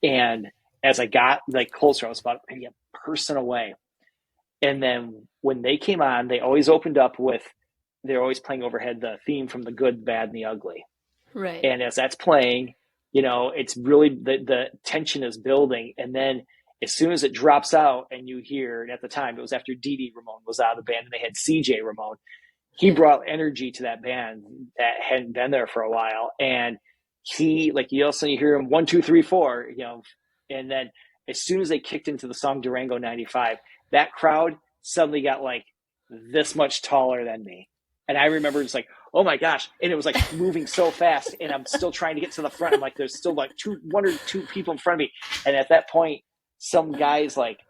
Speaker 1: Yeah.
Speaker 2: And as I got like closer, I was about maybe a person away. And then when they came on, they always opened up with, they're always playing overhead the theme from The Good, Bad, and the Ugly.
Speaker 1: Right.
Speaker 2: And as that's playing, it's really the tension is building. And then as soon as it drops out and you hear, and at the time it was after Dee Dee Ramone was out of the band and they had CJ Ramone, he
Speaker 1: Yeah.
Speaker 2: brought energy to that band that hadn't been there for a while. And he, like, you also hear him 1, 2, 3, 4, and then as soon as they kicked into the song Durango 95, that crowd suddenly got like this much taller than me. And I remember just like, oh my gosh. And it was like moving so fast. And I'm still trying to get to the front. I'm like, there's still like one or two people in front of me. And at that point, some guys like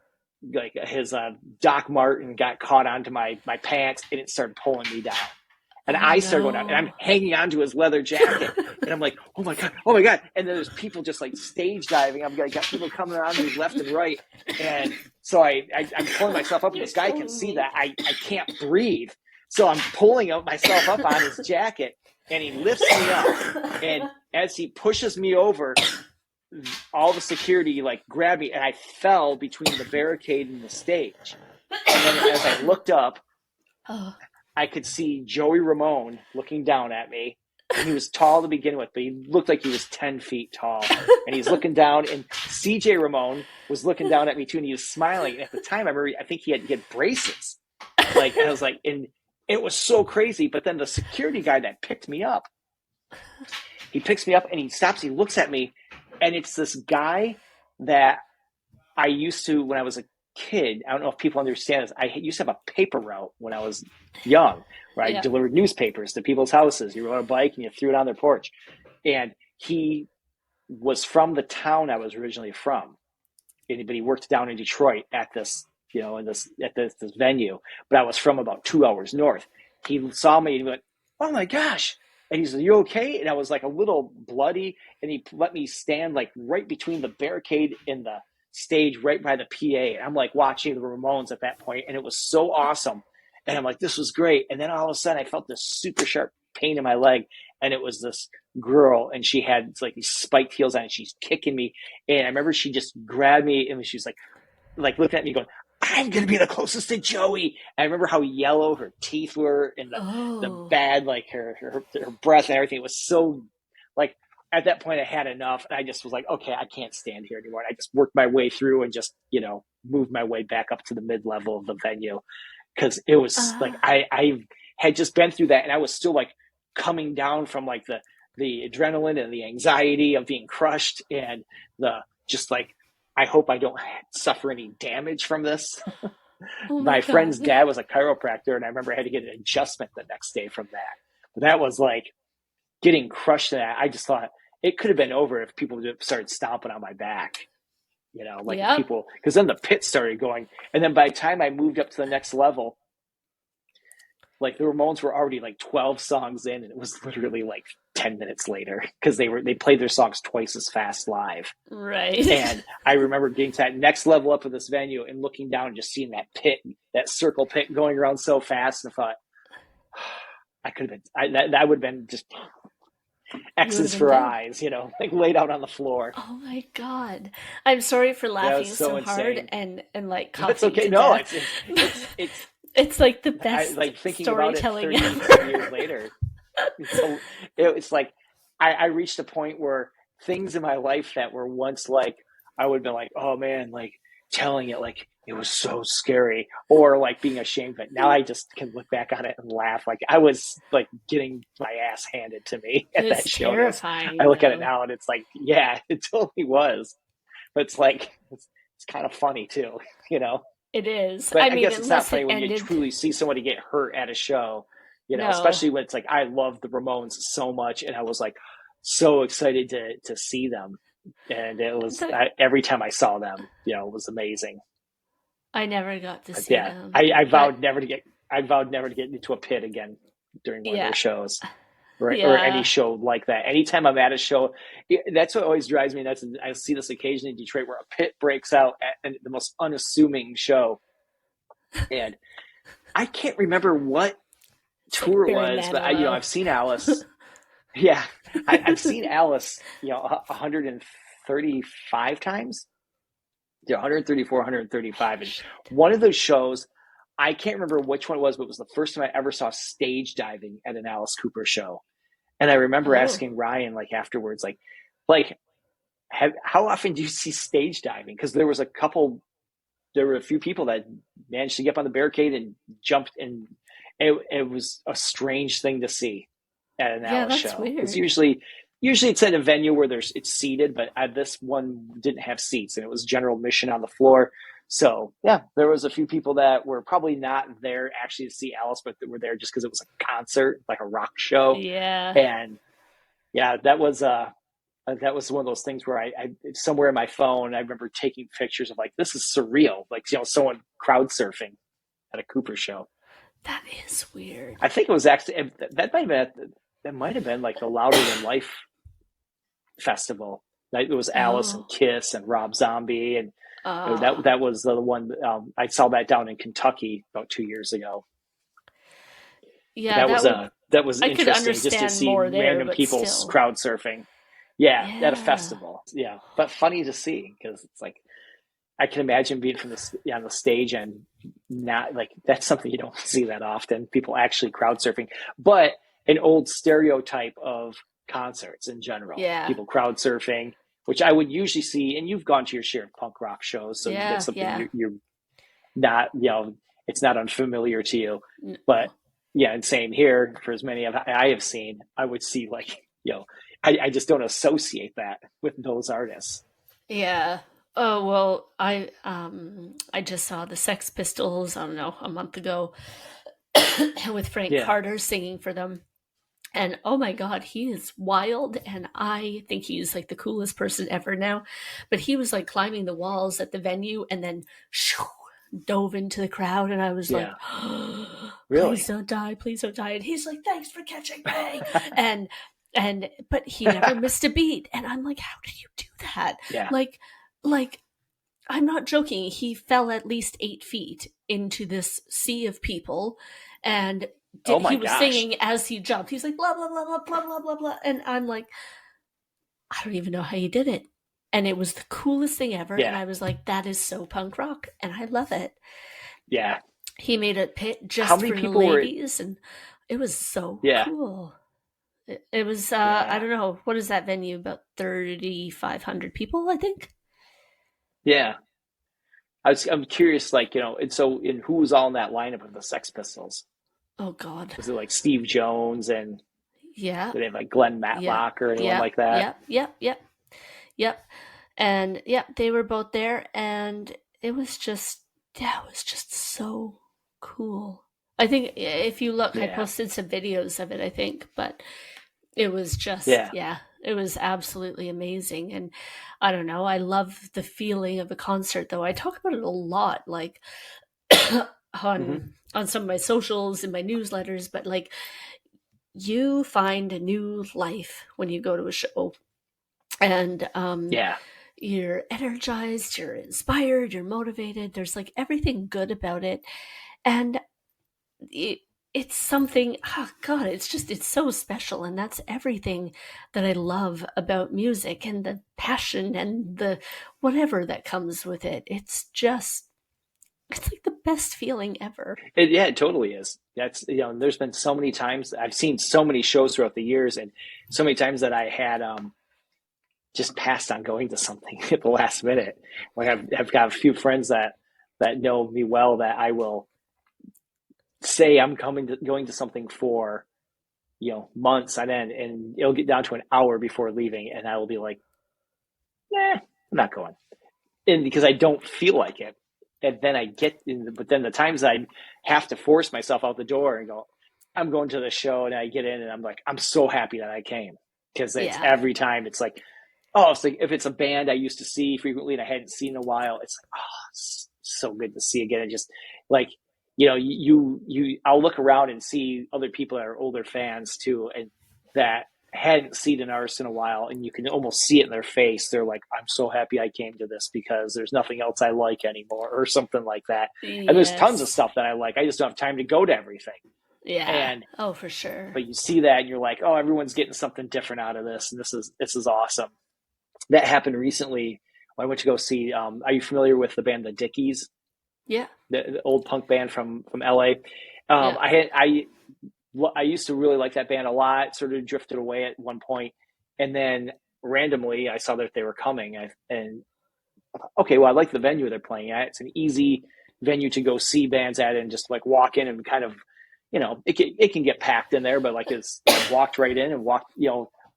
Speaker 2: his Doc Martin got caught onto my pants and it started pulling me down. And
Speaker 1: Oh
Speaker 2: I started going down and I'm
Speaker 1: no.
Speaker 2: hanging onto his leather jacket. And I'm like, oh my God, oh my God. And then there's people just like stage diving. I've got people coming around me left and right. And so I'm pulling myself up and
Speaker 1: You're
Speaker 2: this guy can
Speaker 1: killing
Speaker 2: see
Speaker 1: me.
Speaker 2: that I can't breathe. So I'm pulling myself up on his jacket and he lifts me up. And as he pushes me over, all the security like grabbed me and I fell between the barricade and the stage. And then as I looked up,
Speaker 1: Oh.
Speaker 2: I could see Joey Ramone looking down at me. And he was tall to begin with, but he looked like he was 10 feet tall. And he's looking down, and CJ Ramone was looking down at me too, and he was smiling. And at the time, I think he had braces. Like, I was like, and it was so crazy. But then the security guy that picked me up, he picks me up and he stops, he looks at me, and it's this guy that I used to, when I was a kid, I don't know if people understand this, I used to have a paper route when I was young, where I
Speaker 1: Yeah.
Speaker 2: delivered newspapers to people's houses. You rode a bike and you threw it on their porch. And he was from the town I was originally from. But he worked down in Detroit at this, at this venue. But I was from about 2 hours north. He saw me and he went, oh my gosh. And he said, you okay? And I was like a little bloody. And he let me stand like right between the barricade and stage right by the PA. And I'm like watching the Ramones at that point, and it was so awesome. And I'm like, this was great. And then all of a sudden I felt this super sharp pain in my leg. And it was this girl, and she had like these spiked heels on, and she's kicking me. And I remember she just grabbed me, and she was like looking at me going, I'm going to be the closest to Joey. And I remember how yellow her teeth were, and the bad, like her breath and everything. It was so like, at that point I had enough. And I just was like, okay, I can't stand here anymore. And I just worked my way through and just, moved my way back up to the mid-level of the venue. Cause it was like, I had just been through that, and I was still like coming down from like the adrenaline and the anxiety of being crushed, and just like, I hope I don't suffer any damage from this. My friend's dad was a chiropractor, and I remember I had to get an adjustment the next day from that. But that was like getting crushed. That I just thought it could have been over if people just started stomping on my back, people, because then the pit started going. And then by the time I moved up to the next level, like the Ramones were already like 12 songs in, and it was literally like 10 minutes later, because they played their songs twice as fast live.
Speaker 1: Right.
Speaker 2: And I remember getting to that next level up of this venue and looking down and just seeing that pit, that circle pit going around so fast, and I thought, I could have been, that would have been just X's for eyes, like laid out on the floor.
Speaker 1: Oh my God. I'm sorry for laughing so hard and like coughing.
Speaker 2: That's okay.
Speaker 1: To
Speaker 2: No,
Speaker 1: death.
Speaker 2: It's
Speaker 1: like the best
Speaker 2: like thinking
Speaker 1: storytelling
Speaker 2: about it 30 years later. So it's like I reached a point where things in my life that were once like, I would have been like, oh man, like telling it like it was so scary, or like being ashamed of it. Now I just can look back on it and laugh. Like I was like getting my ass handed to me at that show.
Speaker 1: Terrifying,
Speaker 2: I look at it now and it's like, yeah, it totally was. But it's like, it's kind of funny too,
Speaker 1: It is.
Speaker 2: But I guess it's not funny when you truly see somebody get hurt at a show, especially when it's like, I love the Ramones so much, and I was like so excited to see them. And it was every time I saw them, it was amazing.
Speaker 1: I never got to see them.
Speaker 2: I vowed never to get into a pit again during one of their shows. Or any show like that. Anytime I'm at a show, that's what always drives me nuts. I see this occasionally in Detroit where a pit breaks out at the most unassuming show. And I can't remember what tour it was, but I've seen Alice. Yeah, I've seen Alice, 135 times. 134, 135. And one of those shows, I can't remember which one it was, but it was the first time I ever saw stage diving at an Alice Cooper show. And I remember asking Ryan, like afterwards, how often do you see stage diving? Because there were a few people that managed to get up on the barricade and jumped, and it was a strange thing to see at an Alice show. Because usually it's at a venue where it's seated, but this one didn't have seats, and it was general admission on the floor. So yeah, there was a few people that were probably not there actually to see Alice, but that were there just because it was a concert, like a rock show.
Speaker 1: Yeah.
Speaker 2: And yeah, that was one of those things where I somewhere in my phone, I remember taking pictures of like, this is surreal. Like, someone crowd surfing at a Cooper show.
Speaker 1: That is weird.
Speaker 2: I think it was actually, that might have been like the Louder Than Life festival. It was Alice and Kiss and Rob Zombie, and that was the one. I saw that down in Kentucky about 2 years ago.
Speaker 1: Yeah,
Speaker 2: that was interesting just to see random people crowd surfing. Yeah, at a festival. Yeah, but funny to see, because it's like, I can imagine being on the stage and not like, that's something you don't see that often. People actually crowd surfing, but an old stereotype of concerts in general. Yeah, people crowd surfing, which I would usually see, and you've gone to your share of punk rock shows, so that's something you're not, it's not unfamiliar to you. But yeah, and same here, for as many I have seen, I would see like, I just don't associate that with those artists.
Speaker 1: Yeah. Oh, well, I just saw the Sex Pistols, I don't know, a month ago with Frank Carter singing for them. And oh my God, he is wild. And I think he's like the coolest person ever now. But he was like climbing the walls at the venue and then dove into the crowd. And I was like,
Speaker 2: really?
Speaker 1: Please don't die. Please don't die. And he's like, thanks for catching me. but he never missed a beat. And I'm like, how did you do that?
Speaker 2: Yeah.
Speaker 1: Like I'm not joking. He fell at least 8 feet into this sea of people, and
Speaker 2: Oh my
Speaker 1: he was
Speaker 2: gosh.
Speaker 1: singing as he jumped. He's like blah blah blah blah blah blah blah blah, and I'm like, I don't even know how you did it. And it was the coolest thing ever. And
Speaker 2: Yeah.
Speaker 1: I was like, that is so punk rock, and I love it.
Speaker 2: Yeah.
Speaker 1: He made a pit
Speaker 2: How
Speaker 1: just
Speaker 2: many
Speaker 1: for the
Speaker 2: people were?
Speaker 1: ladies, and it was so
Speaker 2: Yeah.
Speaker 1: cool. It was I
Speaker 2: Yeah.
Speaker 1: don't know, what is that venue, about 3,500 people, I think.
Speaker 2: Yeah. I'm curious, like, and so in who was all in that lineup of the Sex Pistols?
Speaker 1: Oh god.
Speaker 2: Was it like Steve Jones, and
Speaker 1: Yeah.
Speaker 2: did they have like Glenn
Speaker 1: Yeah.
Speaker 2: Matlock or anyone
Speaker 1: Yeah.
Speaker 2: like that?
Speaker 1: Yep. Yep. Yep. Yep. And yeah, they were both there, and it was just, yeah, it was just so cool. I think if you look, I
Speaker 2: Yeah.
Speaker 1: posted some videos of it, I think, but it was just,
Speaker 2: Yeah.
Speaker 1: yeah, it was absolutely amazing. And I don't know, I love the feeling of a concert, though. I talk about it a lot, like
Speaker 2: Hmm.
Speaker 1: on some of my socials and my newsletters, but like, you find a new life when you go to a show, and
Speaker 2: Yeah.
Speaker 1: you're energized, you're inspired, you're motivated. There's like everything good about it. And it, it's something, oh God, it's just, it's so special. And that's everything that I love about music, and the passion and the whatever that comes with it. It's just, it's like the best feeling ever.
Speaker 2: Yeah, it totally is. That's, there's been so many times I've seen so many shows throughout the years, and so many times that I had just passed on going to something at the last minute. Like I've got a few friends that know me well, that I will say I'm going to something for, months on end, and it'll get down to an hour before leaving, and I will be like, nah, I'm not going. And because I don't feel like it. And then I get in, but then the times I have to force myself out the door and go, I'm going to the show, and I get in and I'm like, I'm so happy that I came, because it's
Speaker 1: Yeah.
Speaker 2: every time it's like, oh, it's like if it's a band I used to see frequently and I hadn't seen in a while, it's like, oh, it's so good to see again. And just like, I'll look around and see other people that are older fans too, and that hadn't seen an artist in a while, and you can almost see it in their face. They're like, I'm so happy I came to this because there's nothing else I like anymore, or something like that. And there's tons of
Speaker 1: Yes.
Speaker 2: stuff that I like. I just don't have time to go to everything.
Speaker 1: Yeah.
Speaker 2: And
Speaker 1: Oh, for sure.
Speaker 2: but you see that and you're like, oh, everyone's getting something different out of this, and this is awesome. That happened recently. I went to go see. Are you familiar with the band The Dickies,
Speaker 1: Yeah.
Speaker 2: the old punk band from LA?
Speaker 1: Yeah.
Speaker 2: I used to really like that band a lot. Sort of drifted away at one point, and then randomly I saw that they were coming, and okay, well, I like the venue they're playing at. It's an easy venue to go see bands at, and just like walk in and kind of, it can get packed in there, but like I walked right in and walked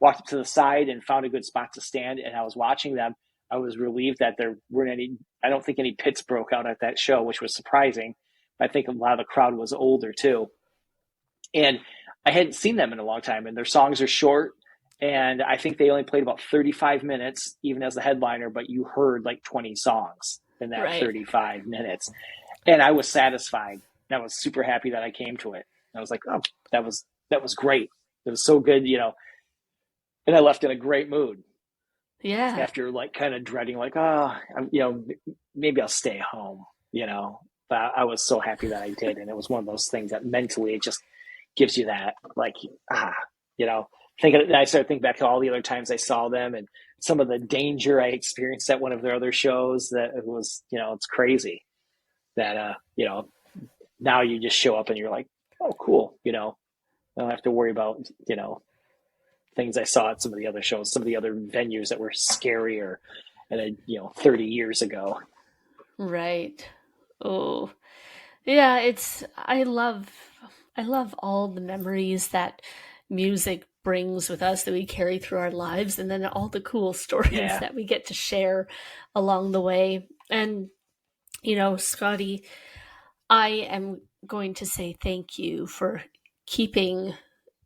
Speaker 2: up to the side and found a good spot to stand, and I was watching them. I was relieved that there weren't any. I don't think any pits broke out at that show, which was surprising. I think a lot of the crowd was older too, and I hadn't seen them in a long time. And their songs are short, and I think they only played about 35 minutes, even as the headliner. But you heard like 20 songs in that
Speaker 1: Right.
Speaker 2: 35 minutes, and I was satisfied. And I was super happy that I came to it. And I was like, oh, that was great. It was so good, and I left in a great mood
Speaker 1: Yeah.
Speaker 2: after like kind of dreading, like, oh, maybe I'll stay home. But I was so happy that I did, and it was one of those things that mentally it just gives you that, like, you know. I started thinking back to all the other times I saw them and some of the danger I experienced at one of their other shows. That it was, it's crazy that now you just show up and you're like, oh, cool, I don't have to worry about things I saw at some of the other shows, some of the other venues that were scarier, and 30 years ago.
Speaker 1: Right. Oh, yeah, I love all the memories that music brings with us, that we carry through our lives, and then all the cool stories
Speaker 2: Yeah,
Speaker 1: that we get to share along the way. And Scotty, I am going to say thank you for keeping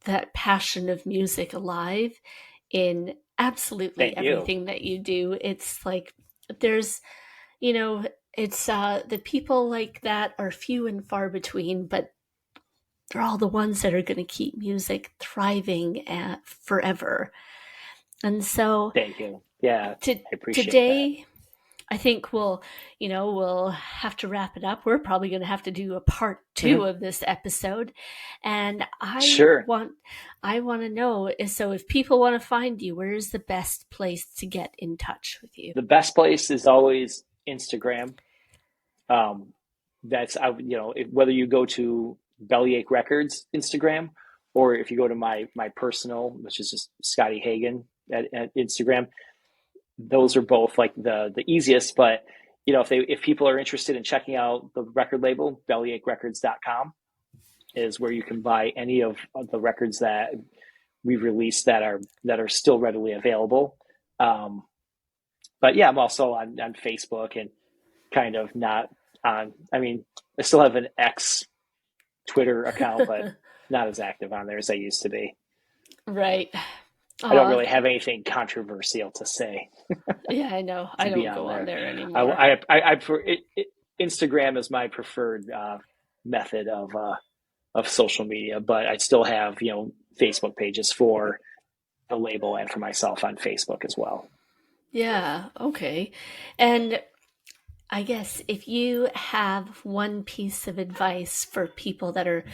Speaker 1: that passion of music alive in absolutely
Speaker 2: thank you.
Speaker 1: everything that you do. It's like there's, you know, it's the people like that are few and far between, but they're all the ones that are going to keep music thriving forever. And so
Speaker 2: Thank you. Yeah,
Speaker 1: to,
Speaker 2: I appreciate that.
Speaker 1: today I think we'll have to wrap it up. We're probably going to have to do a part 2
Speaker 2: Mhm.
Speaker 1: of this episode. And
Speaker 2: Sure.
Speaker 1: I want to know, so if people want to find you, where is the best place to get in touch with you?
Speaker 2: The best place is always Instagram. That's whether you go to Bellyache Records Instagram, or if you go to my personal, which is just Scotty Hagen at Instagram. Those are both like the easiest. But if people are interested in checking out the record label, bellyacherecords.com is where you can buy any of the records that we've released that are still readily available. But yeah, I'm also on Facebook, and kind of not on. I mean, I still have an ex Twitter account, but not as active on there as I used to be.
Speaker 1: Right.
Speaker 2: I don't really have anything controversial to say.
Speaker 1: Yeah, I know. I don't go on there anymore.
Speaker 2: Instagram is my preferred method of social media, but I still have Facebook pages for the label and for myself on Facebook as well.
Speaker 1: Yeah. Okay. And I guess if you have one piece of advice for people that are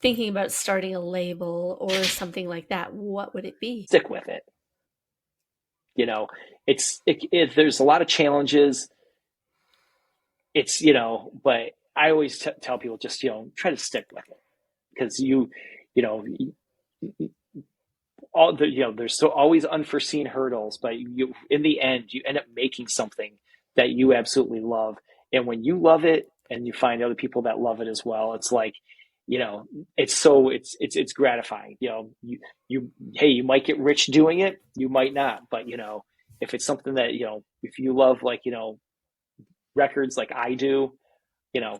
Speaker 1: thinking about starting a label or something like that, what would it be?
Speaker 2: Stick with it. There's a lot of challenges. But I always tell people just, try to stick with it, because there's so always unforeseen hurdles, but in the end, you end up making something that you absolutely love. And when you love it and you find other people that love it as well, it's like, it's gratifying. You might get rich doing it, you might not, but if it's something that, if you love, like, records like I do,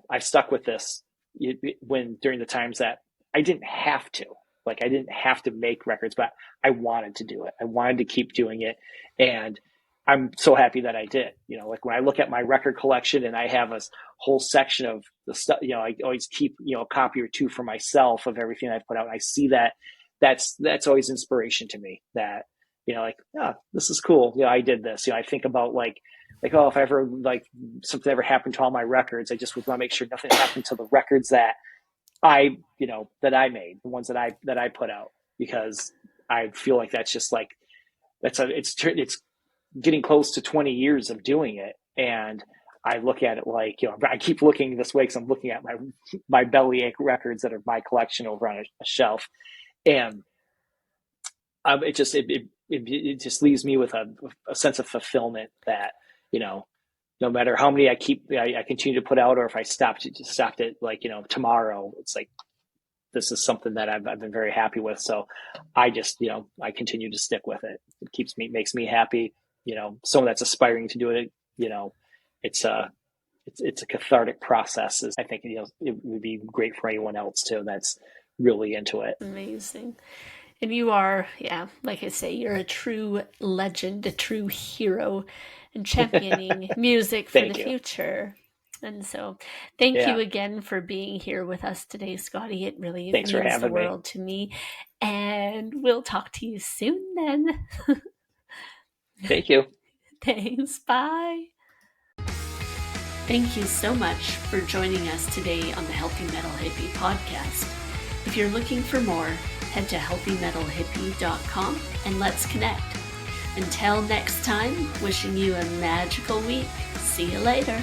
Speaker 2: I've stuck with this during the times that I didn't have to make records, but I wanted to do it. I wanted to keep doing it. And I'm so happy that I did. Like when I look at my record collection and I have a whole section of the stuff, I always keep, a copy or two for myself of everything I've put out. And I see that's always inspiration to me, that, this is cool. I did this. I think about like, oh, if ever something ever happened to all my records, I just would want to make sure nothing happened to the records that I made, the ones that I put out, because I feel like that's just like, it's getting close to 20 years of doing it. And I look at it like, I keep looking this way because I'm looking at my Bellyache records that are my collection over on a shelf. And it just leaves me with a sense of fulfillment that, no matter how many I continue to put out, or if I stopped it like, tomorrow, it's like, this is something that I've been very happy with. So I just, I continue to stick with it. It makes me happy. Someone that's aspiring to do it, it's a cathartic process. I think, it would be great for anyone else too that's really into it.
Speaker 1: Amazing. And you are, like I say, you're a true legend, a true hero, and championing music for the future. And so thank you again for being here with us today, Scotty. It really means the world to me. And we'll talk to you soon then.
Speaker 2: Thank you.
Speaker 1: Thanks. Bye. Thank you so much for joining us today on the Healthy Metal Hippie podcast. If you're looking for more, head to healthymetalhippie.com and let's connect. Until next time, wishing you a magical week. See you later.